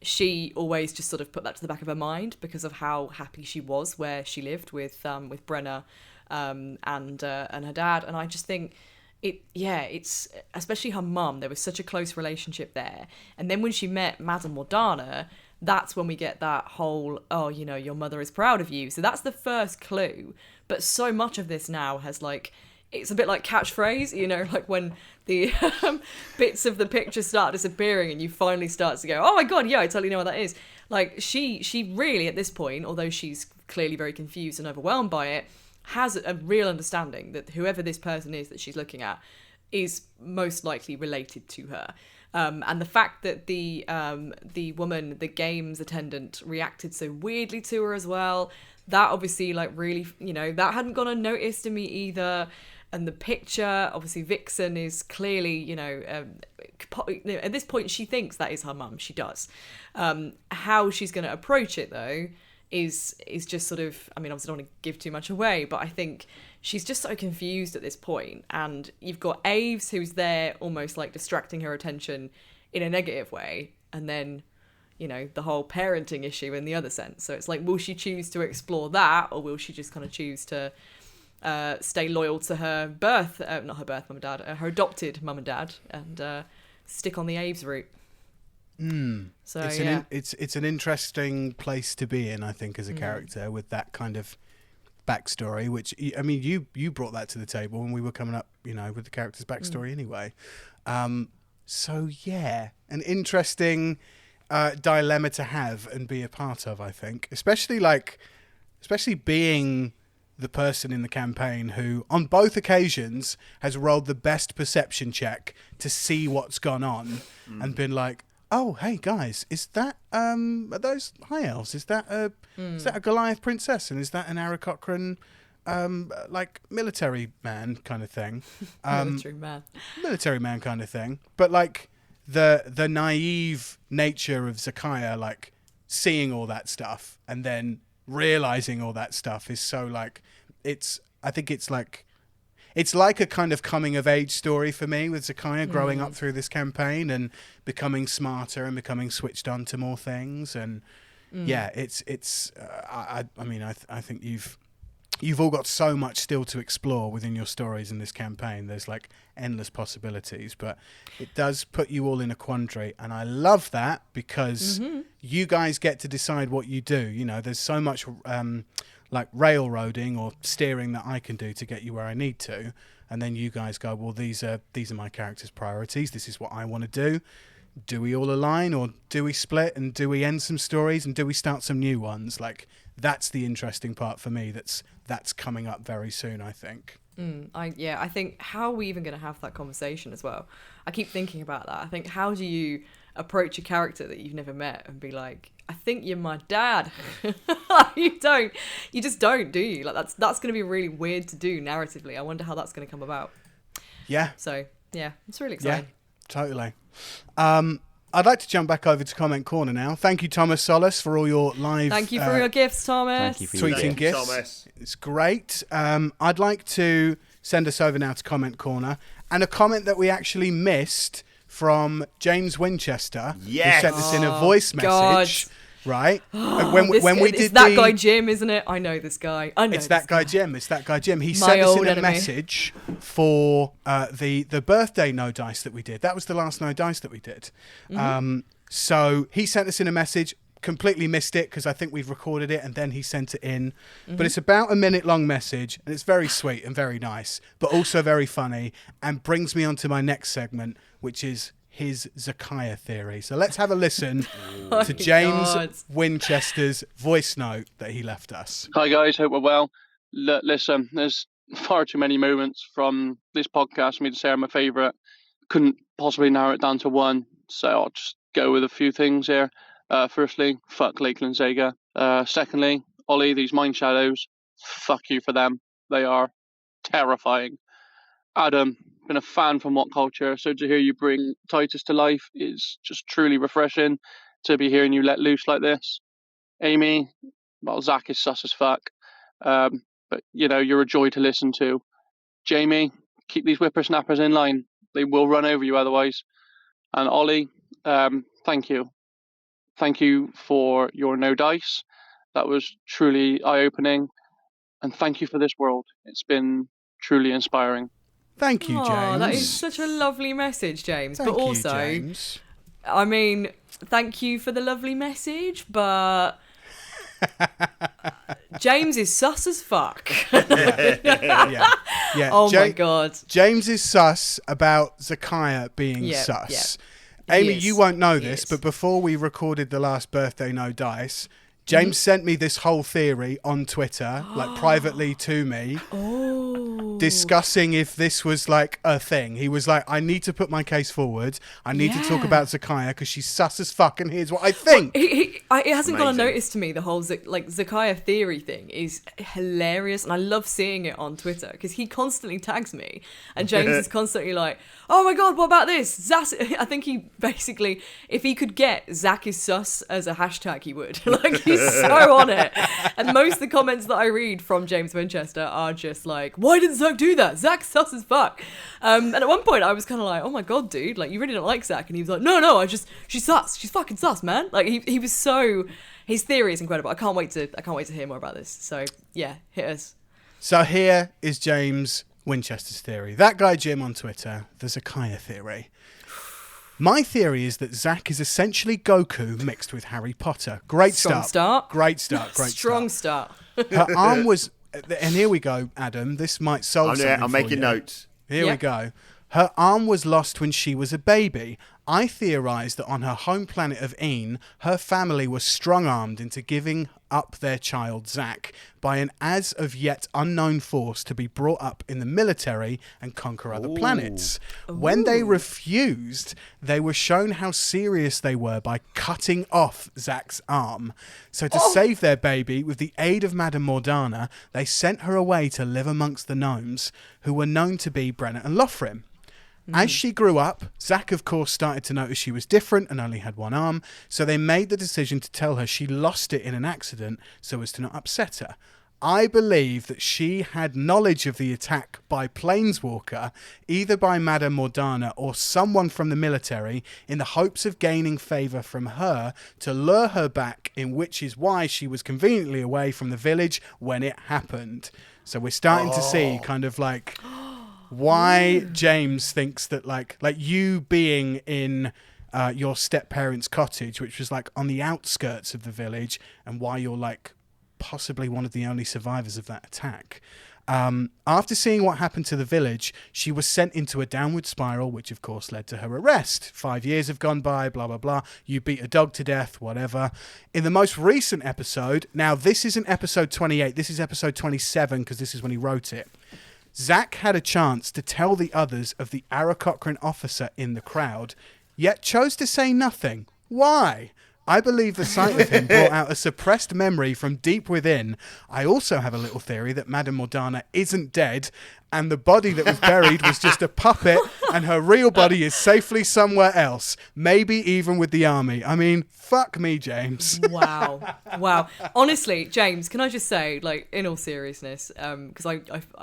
S3: she always just sort of put that to the back of her mind because of how happy she was where she lived with Brenna and her dad, and I just think it's especially her mum. There was such a close relationship there, and then when she met Madame Morgana, that's when we get that whole, oh, you know, your mother is proud of you. So that's the first clue. But so much of this now has, like, it's a bit like catchphrase, you know, like when the bits of the picture start disappearing and you finally start to go, oh my god, yeah, I totally know what that is. Like, she really, at this point, although she's clearly very confused and overwhelmed by it, has a real understanding that whoever this person is that she's looking at is most likely related to her. And the fact that the woman, the games attendant, reacted so weirdly to her as well, that obviously, like, really, you know, that hadn't gone unnoticed to me either. And the picture, obviously, Vixen is clearly, you know, at this point, she thinks that is her mum. She does. How she's going to approach it, though, is just sort of, I mean, obviously, I don't want to give too much away, but I think she's just so confused at this point. And you've got Aves, who's there almost like distracting her attention in a negative way. And then, you know, the whole parenting issue in the other sense. So it's like, will she choose to explore that, or will she just kind of choose to stay loyal to her not her birth mum and dad, her adopted mum and dad, and stick on the Aves route? So
S1: it's an interesting place to be in, I think, as a character with that kind of backstory, which, I mean, you brought that to the table when we were coming up, you know, with the character's backstory anyway. So yeah, an interesting dilemma to have and be a part of, I think, especially being the person in the campaign who on both occasions has rolled the best perception check to see what's gone on and been like, oh, hey guys, is that are those high elves? Is that a Goliath princess? And is that an Ara Cochrane like military man kind of thing? Military man kind of thing. But like the naive nature of Zakaiya, like seeing all that stuff and then realizing all that stuff is so like I think it's like a kind of coming of age story for me with Zakaiya growing up through this campaign and becoming smarter and becoming switched on to more things. And yeah, I mean, I think you've all got so much still to explore within your stories in this campaign. There's like endless possibilities, but it does put you all in a quandary. And I love that because you guys get to decide what you do. You know, there's so much like railroading or steering that I can do to get you where I need to. And then you guys go, well, these are my character's priorities. This is what I want to do. Do we all align, or do we split, and do we end some stories, and do we start some new ones? Like, that's the interesting part for me. That's coming up very soon, I think.
S3: I think, how are we even going to have that conversation as well? I keep thinking about that. I think, how do you approach a character that you've never met and be like, I think you're my dad? You just don't, do you? Like, that's going to be really weird to do narratively. I wonder how that's going to come about.
S1: Yeah.
S3: So yeah, it's really exciting.
S1: Yeah, totally. I'd like to jump back over to Comment Corner now. Thank you, Thomas Solis, for all your live...
S3: Thank you for your gifts, Thomas.
S2: Thank you for
S1: tweeting gifts.
S4: Thomas.
S1: It's great. I'd like to send us over now to Comment Corner, and a comment that we actually missed from James Winchester, who sent us in a voice message. Right? When we did
S3: that guy Jim, isn't it? I know this guy.
S1: It's that guy Jim. He sent us in a message for the birthday no dice that we did. That was the last no dice that we did. So he sent us in a message, completely missed it because I think we've recorded it and then he sent it in. But it's about a minute-long message, and it's very sweet and very nice, but also very funny, and brings me on to my next segment, which is his Zakaiya theory. So let's have a listen to James Winchester's voice note that he left us.
S5: Hi guys, hope we're well. Listen, there's far too many moments from this podcast for me to say are my favourite. Couldn't possibly narrow it down to one, so I'll just go with a few things here. Firstly, fuck Lakeland Sega. Secondly, Ollie, these mind shadows, fuck you for them. They are terrifying. Adam, been a fan from What Culture, so to hear you bring Titus to life is just truly refreshing to be hearing you let loose like this. Amy, well, Zach is sus as fuck, but you're a joy to listen to. Jamie, keep these whippersnappers in line. They will run over you otherwise. And Ollie, thank you. Thank you for your no dice. That was truly eye-opening. And thank you for this world. It's been truly inspiring.
S1: Thank you, James.
S3: Oh, that is such a lovely message, James.
S1: Thank
S3: but also,
S1: you, James.
S3: I mean, thank you for the lovely message, but James is sus as fuck.
S1: Yeah.
S3: Oh my God.
S1: James is sus about Zakaiya being sus. Amy, you won't know this, but before we recorded the last birthday no dice, James sent me this whole theory on Twitter, like privately to me, discussing if this was like a thing. He was like, I need to put my case forward. I need to talk about Zakaiya because she's sus as fuck, and here's what I think.
S3: It hasn't gone unnoticed to me. The whole Zakaiya theory thing is hilarious, and I love seeing it on Twitter because he constantly tags me, and James is constantly like, oh my God, what about this? I think he basically, if he could get Zach is sus as a hashtag, he would. Like, he's so on it. And most of the comments that I read from James Winchester are just like, why did Zach do that? Zach's sus as fuck. And at one point I was kind of like, oh my God, dude, like, you really don't like Zach. And he was like, no, she's sus. She's fucking sus, man. Like, he was so, his theory is incredible. I can't wait to hear more about this. So yeah, hit us.
S1: So here is James Winchester's theory. That guy Jim on Twitter, the Zakaiya theory. My theory is that Zach is essentially Goku mixed with Harry Potter. Great start. Great start.
S3: Strong start.
S1: Her arm was, and here we go, Adam. This might solve something
S4: I'm making notes.
S1: Here we go. Her arm was lost when she was a baby. I theorise that on her home planet of Een, her family was strong-armed into giving up their child, Zach, by an as of yet unknown force to be brought up in the military and conquer other planets. When they refused, they were shown how serious they were by cutting off Zach's arm. So to save their baby, with the aid of Madame Morgana, they sent her away to live amongst the gnomes, who were known to be Brenna and Lothrim. As she grew up, Zach, of course, started to notice she was different and only had one arm, so they made the decision to tell her she lost it in an accident so as to not upset her. I believe that she had knowledge of the attack by Planeswalker, either by Madame Morgana or someone from the military, in the hopes of gaining favour from her to lure her back, in which is why she was conveniently away from the village when it happened. So we're starting to see kind of like why James thinks that like you being in your step-parents' cottage, which was like on the outskirts of the village, and why you're like possibly one of the only survivors of that attack. After seeing what happened to the village, she was sent into a downward spiral, which of course led to her arrest. 5 years have gone by, blah, blah, blah. You beat a dog to death, whatever. In the most recent episode, now this isn't episode 28, this is episode 27, because this is when he wrote it. Zach had a chance to tell the others of the Aarakocra officer in the crowd, yet chose to say nothing. Why? I believe the sight of him brought out a suppressed memory from deep within. I also have a little theory that Madame Morgana isn't dead, and the body that was buried was just a puppet, and her real body is safely somewhere else, maybe even with the army. I mean, fuck me, James.
S3: Wow. Honestly, James, can I just say, like, in all seriousness, because I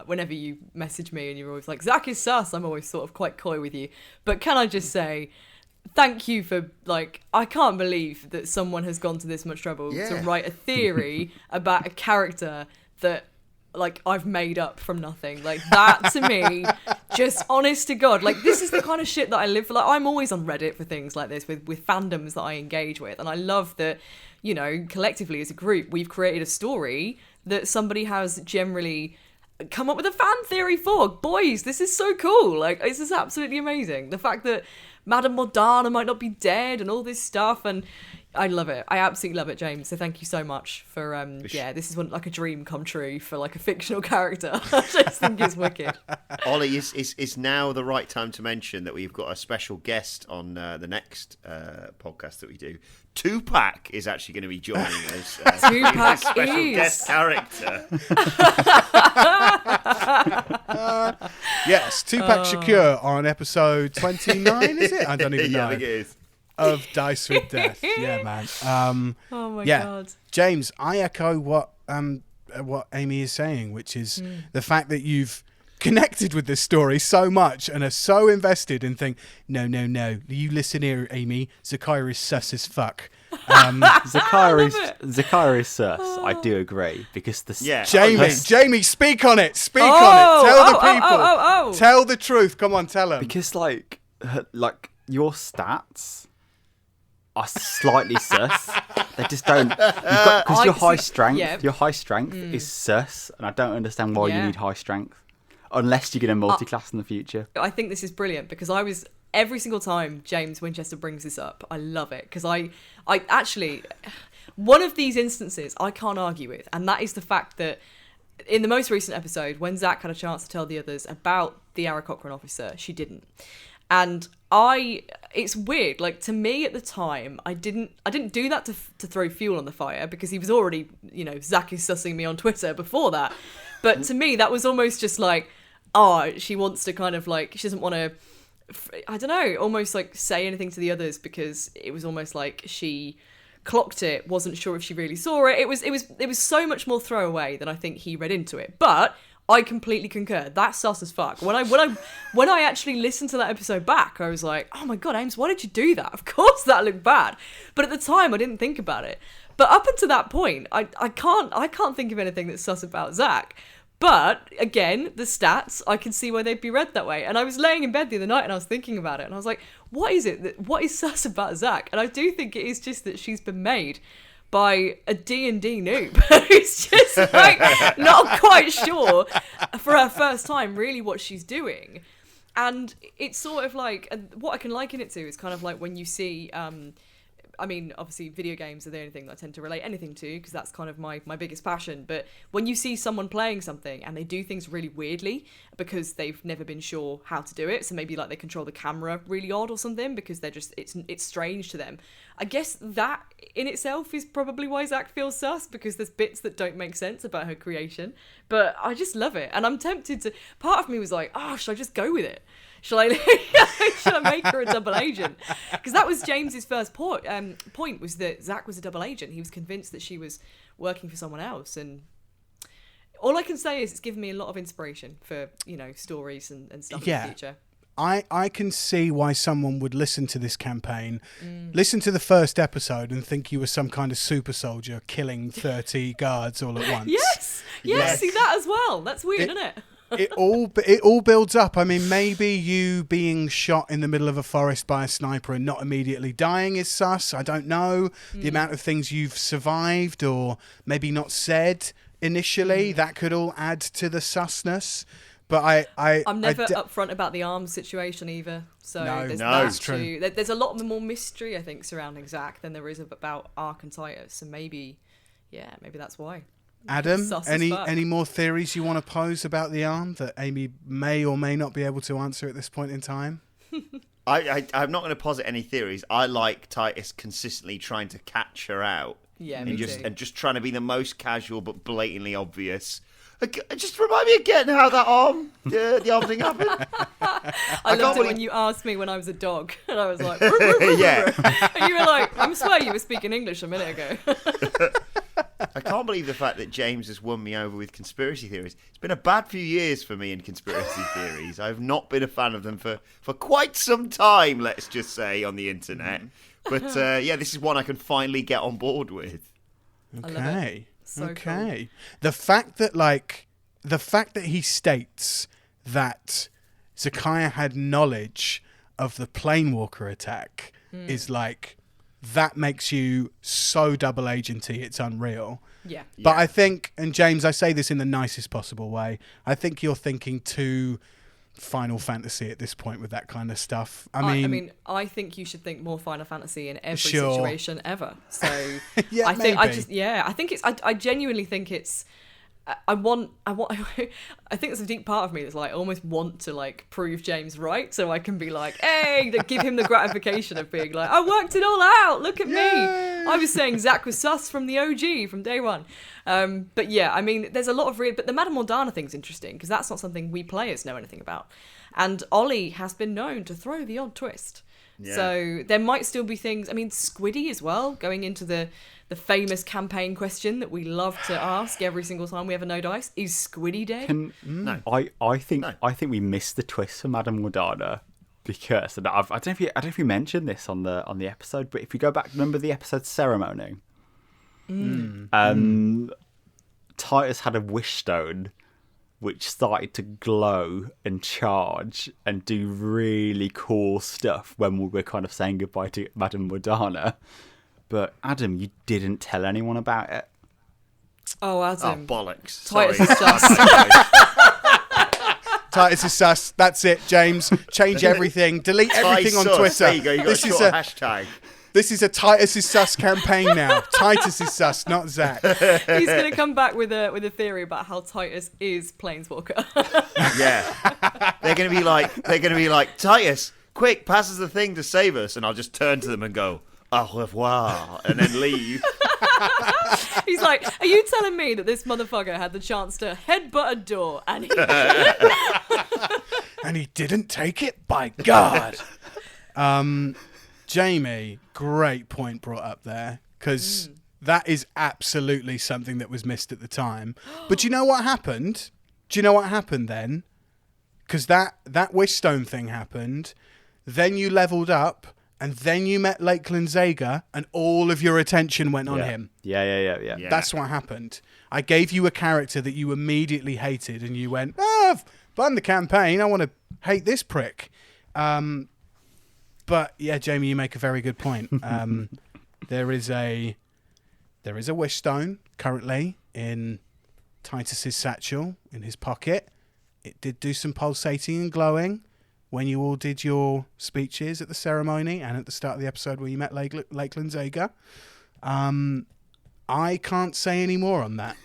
S3: whenever you message me and you're always like, Zach is sus, I'm always sort of quite coy with you. But can I just say, thank you for, like, I can't believe that someone has gone to this much trouble to write a theory about a character that, like, I've made up from nothing. Like, that to me Just honest to God, like this is the kind of shit that I live for. Like I'm always on Reddit for things like this with fandoms that I engage with, and I love that, you know, collectively as a group we've created a story that somebody has generally come up with a fan theory for. Boys, this is so cool. Like this is absolutely amazing. The fact that Madame Morgana might not be dead and all this stuff, and I love it. I absolutely love it, James. So thank you so much for this is like a dream come true for like a fictional character. I just think it's wicked.
S4: Ollie, is now the right time to mention that we've got a special guest on the next podcast that we do. Tupac is actually going to be joining us.
S3: Tupac
S4: a special
S3: is
S4: guest character.
S1: Yes, Tupac Shakur on episode 29, is it? I don't even know.
S4: Yeah, I think it is.
S1: Of Dice with Death. Yeah, man.
S3: Oh my
S1: yeah.
S3: God.
S1: James, I echo what Amy is saying, which is the fact that you've connected with this story so much and are so invested and think, no, you listen here, Amy, Zakaiya is sus as fuck.
S2: Zakaiya is sus. I do agree because
S1: Jamie, speak on it. Speak on it. Tell the people. Tell the truth. Come on, tell them.
S2: Because like your stats are slightly sus. They just don't. Because your high strength. Yeah. Your high strength is sus, and I don't understand why you need high strength unless you're going to multi-class in the future.
S3: I think this is brilliant because every single time James Winchester brings this up, I love it because I actually one of these instances I can't argue with, and that is the fact that in the most recent episode, when Zach had a chance to tell the others about the Ara Cochrane officer, she didn't. And it's weird. Like to me at the time, I didn't do that to throw fuel on the fire because he was already, you know, Zach is sussing me on Twitter before that. But to me, that was almost just like, she wants to kind of like, she doesn't want to, I don't know, almost like say anything to the others because it was almost like she clocked it, wasn't sure if she really saw it. It was so much more throwaway than I think he read into it. But I completely concur. That's sus as fuck. When I actually listened to that episode back, I was like, oh my God, Ames, why did you do that? Of course that looked bad. But at the time, I didn't think about it. But up until that point, I can't think of anything that's sus about Zach. But again, the stats, I can see why they'd be read that way. And I was laying in bed the other night and I was thinking about it. And I was like, what is sus about Zach? And I do think it is just that she's been made by a D&D noob who's just like not quite sure for her first time really what she's doing. And it's sort of like, what I can liken it to is kind of like when you see, I mean, obviously video games are the only thing that I tend to relate anything to because that's kind of my biggest passion. But when you see someone playing something and they do things really weirdly because they've never been sure how to do it, so maybe like they control the camera really odd or something because they're just, it's strange to them. I guess that in itself is probably why Zach feels sus because there's bits that don't make sense about her creation. But I just love it. And I'm tempted to, part of me was like, should I just go with it? Should I make her a double agent? Because that was James's first point was that Zach was a double agent. He was convinced that she was working for someone else. And all I can say is it's given me a lot of inspiration for, you know, stories and stuff in the future.
S1: I can see why someone would listen to this campaign, listen to the first episode and think you were some kind of super soldier killing 30 guards all at once.
S3: Yes, see that as well. That's weird, isn't it?
S1: It all builds up. I mean, maybe you being shot in the middle of a forest by a sniper and not immediately dying is sus. I don't know. The amount of things you've survived or maybe not said initially, that could all add to the susness. But
S3: I'm never upfront about the arms situation either. So that's true. There's a lot more mystery, I think, surrounding Zach than there is about Ark and Titus. And maybe that's why.
S1: Adam, any more theories you want to pose about the arm that Amy may or may not be able to answer at this point in time?
S4: I'm not going to posit any theories. I like Titus consistently trying to catch her out.
S3: Yeah,
S4: and just trying to be the most casual but blatantly obvious. Just remind me again how that the arm thing happened.
S3: I loved it when you asked me when I was a dog, and I was like, and you were like, I swear you were speaking English a minute ago.
S4: I can't believe the fact that James has won me over with conspiracy theories. It's been a bad few years for me in conspiracy theories. I've not been a fan of them for quite some time, let's just say, on the internet. But this is one I can finally get on board with.
S1: Okay.
S3: So cool.
S1: The fact that he states that Zakaiya had knowledge of the Planewalker attack is like, that makes you so double agenty, it's unreal.
S3: Yeah.
S1: But I think, and James, I say this in the nicest possible way, I think you're thinking too Final Fantasy at this point with that kind of stuff. I mean,
S3: I think you should think more Final Fantasy in every
S1: Sure.
S3: situation ever. So
S1: Yeah,
S3: I think
S1: maybe.
S3: I think it's I genuinely think it's I think there's a deep part of me that's like, I almost want to like prove James right, so I can be like, hey, give him the gratification of being like, I worked it all out, look at me. I was saying Zach was sus from the OG from day one. But yeah, I mean, there's a lot of but the Madame Morgana thing's interesting because that's not something we players know anything about, and Ollie has been known to throw the odd twist.
S4: Yeah.
S3: So there might still be things. I mean, Squiddy as well, going into the famous campaign question that we love to ask every single time we have a no dice: is Squiddy dead?
S4: No.
S2: I think we missed the twist for Madame Morgana because I don't know if you mentioned this on the episode, but if you go back, remember the episode Ceremony? Titus had a wish stone which started to glow and charge and do really cool stuff when we were kind of saying goodbye to Madame Morgana. But Adam, you didn't tell anyone about it.
S3: Oh, Adam.
S4: Oh, bollocks.
S3: Titus
S4: Sorry.
S3: is sus.
S1: Titus is sus. That's it, James. Change everything. Delete everything on Twitter.
S4: There you go. You got a short hashtag.
S1: This is a Titus is sus campaign now. Titus is sus, not Zach.
S3: He's going to come back with a theory about how Titus is Planeswalker.
S4: Yeah. They're going to be like, Titus, quick, pass us the thing to save us. And I'll just turn to them and go, au revoir, and then leave.
S3: He's like, are you telling me that this motherfucker had the chance to headbutt a door and he...
S1: And he didn't take it? By God. Jamie, great point brought up there, because that is absolutely something that was missed at the time. But do you know what happened? Do you know what happened then? Because that Wishstone thing happened, then you leveled up, and then you met Lakeland Zaga, and all of your attention went on him.
S2: Yeah.
S1: That's what happened. I gave you a character that you immediately hated, and you went, I've done the campaign, I want to hate this prick. But yeah, Jamie, you make a very good point. There is a wish stone currently in Titus's satchel in his pocket. It did do some pulsating and glowing when you all did your speeches at the ceremony and at the start of the episode where you met Lakeland Zaga. I can't say any more on that.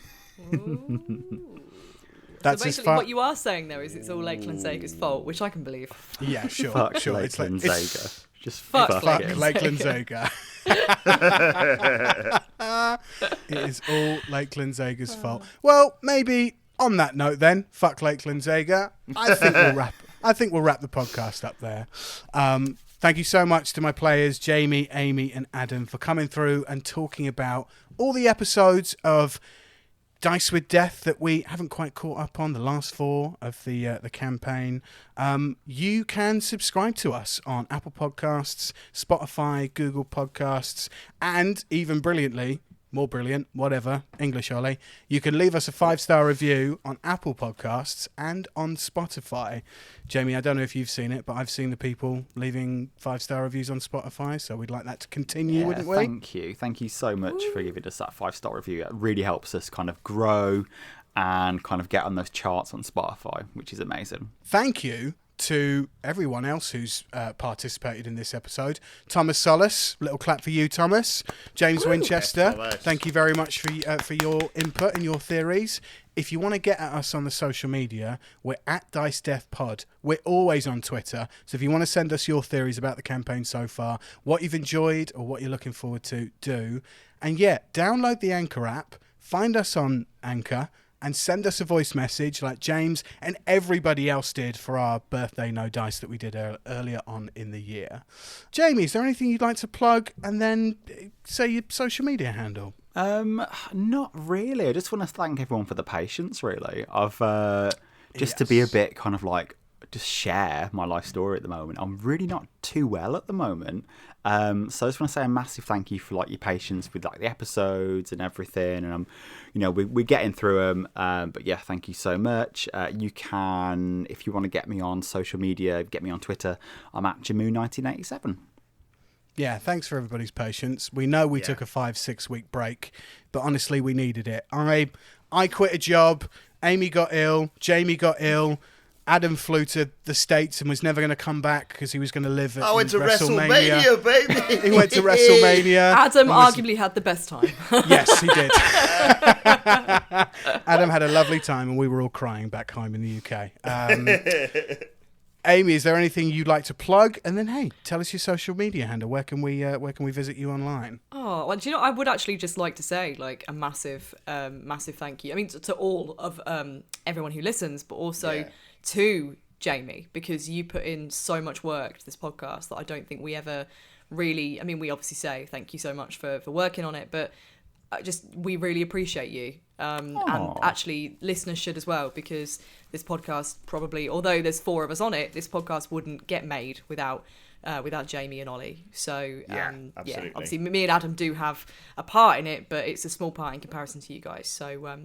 S1: That's
S3: so basically what you are saying there is it's all Lakeland Zaga's fault, which I can believe.
S1: Yeah, sure.
S2: Fuck
S1: sure.
S2: Lakeland Zaga. Just
S3: fuck
S2: him.
S1: Lakeland Zaga. It is all Lakeland Zaga's fault. Well, maybe on that note then, fuck Lakeland Zaga. I think we'll wrap the podcast up there. Thank you so much to my players, Jamie, Amy, and Adam, for coming through and talking about all the episodes of Dice with Death that we haven't quite caught up on, the last 4 of the campaign. You can subscribe to us on Apple Podcasts, Spotify, Google Podcasts, and even brilliantly, more brilliant, whatever, English Ollie, you can leave us a 5-star review on Apple Podcasts and on Spotify. Jamie, I don't know if you've seen it, but I've seen the people leaving 5-star reviews on Spotify, so we'd like that to continue, wouldn't we?
S2: Thank you so much for giving us that 5-star review. It really helps us kind of grow and kind of get on those charts on Spotify, which is amazing.
S1: Thank you to everyone else who's participated in this episode. Thomas Solis, little clap for you, Thomas. James Winchester, thank you very much for your input and your theories. If you want to get at us on the social media, we're at Dice Death Pod. We're always on Twitter. So if you want to send us your theories about the campaign so far, what you've enjoyed or what you're looking forward to, do. And yeah, download the Anchor app, find us on Anchor, and send us a voice message like James and everybody else did for our birthday No Dice that we did earlier on in the year. Jamie, is there anything you'd like to plug and then say your social media handle?
S2: Not really. I just want to thank everyone for the patience, really. I've to be a bit kind of like just share my life story at the moment. I'm really not too well at the moment. So I just want to say a massive thank you for like your patience with like the episodes and everything. And I'm, we're getting through them. But yeah, thank you so much. You can, if you want to get me on social media, get me on Twitter. I'm at Jamu1987.
S1: Yeah, thanks for everybody's patience. We know we took a 5-6 week break, but honestly, we needed it. I quit a job. Amy got ill. Jamie got ill. Adam flew to the States and was never going to come back because he was going to live at
S4: I went to WrestleMania, baby.
S1: He went to WrestleMania.
S3: Adam arguably had the best time.
S1: Yes, he did. Adam had a lovely time and we were all crying back home in the UK. Amy, is there anything you'd like to plug? And then, hey, tell us your social media handle. Where can we visit you online?
S3: Oh, well, do you know, I would actually just like to say, like, a massive thank you. I mean, to all of everyone who listens, but also to Jamie, because you put in so much work to this podcast that I don't think we ever really... I mean, we obviously say thank you so much for working on it, but we really appreciate you. And actually listeners should as well, because this podcast probably, although there's 4 of us on it, this podcast wouldn't get made without Jamie and Ollie. So
S4: absolutely.
S3: Obviously me and Adam do have a part in it, but it's a small part in comparison to you guys. So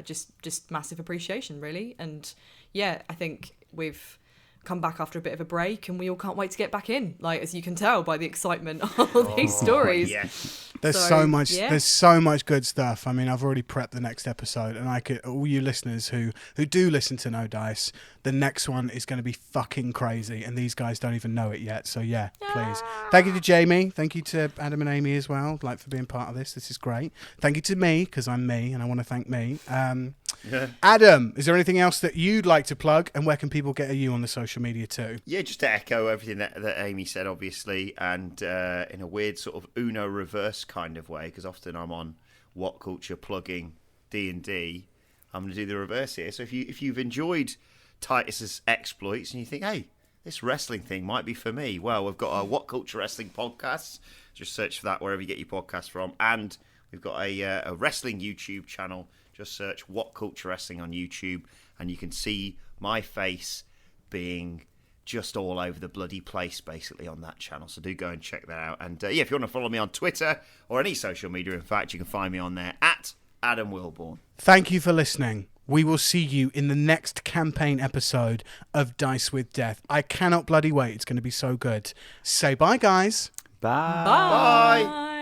S3: just massive appreciation, really. And I think we've come back after a bit of a break and we all can't wait to get back in, like, as you can tell by the excitement of all these stories.
S4: Yes.
S1: There's so much good stuff. I mean, I've already prepped the next episode, and all you listeners who do listen to No Dice, the next one is going to be fucking crazy, and these guys don't even know it yet. So please. Thank you to Jamie. Thank you to Adam and Amy as well, like, for being part of this. This is great. Thank you to me, because I'm me, and I want to thank me. Adam, is there anything else that you'd like to plug, and where can people get at you on the social media too?
S4: Yeah, just to echo everything that Amy said, obviously, and in a weird sort of Uno reverse kind of way, because often I'm on What Culture plugging D&D. I'm going to do the reverse here. So if you've enjoyed Titus's exploits and you think, hey, this wrestling thing might be for me, well, we've got a What Culture Wrestling podcast. Just search for that wherever you get your podcasts from. And we've got a wrestling YouTube channel. Just search What Culture Wrestling on YouTube, and you can see my face being just all over the bloody place, basically, on that channel. So do go and check that out. And if you want to follow me on Twitter or any social media, in fact, you can find me on there at Adam Wilborn.
S1: Thank you for listening. We will see you in the next campaign episode of Dice with Death. I cannot bloody wait. It's going to be so good. Say bye, guys.
S2: Bye.
S4: Bye.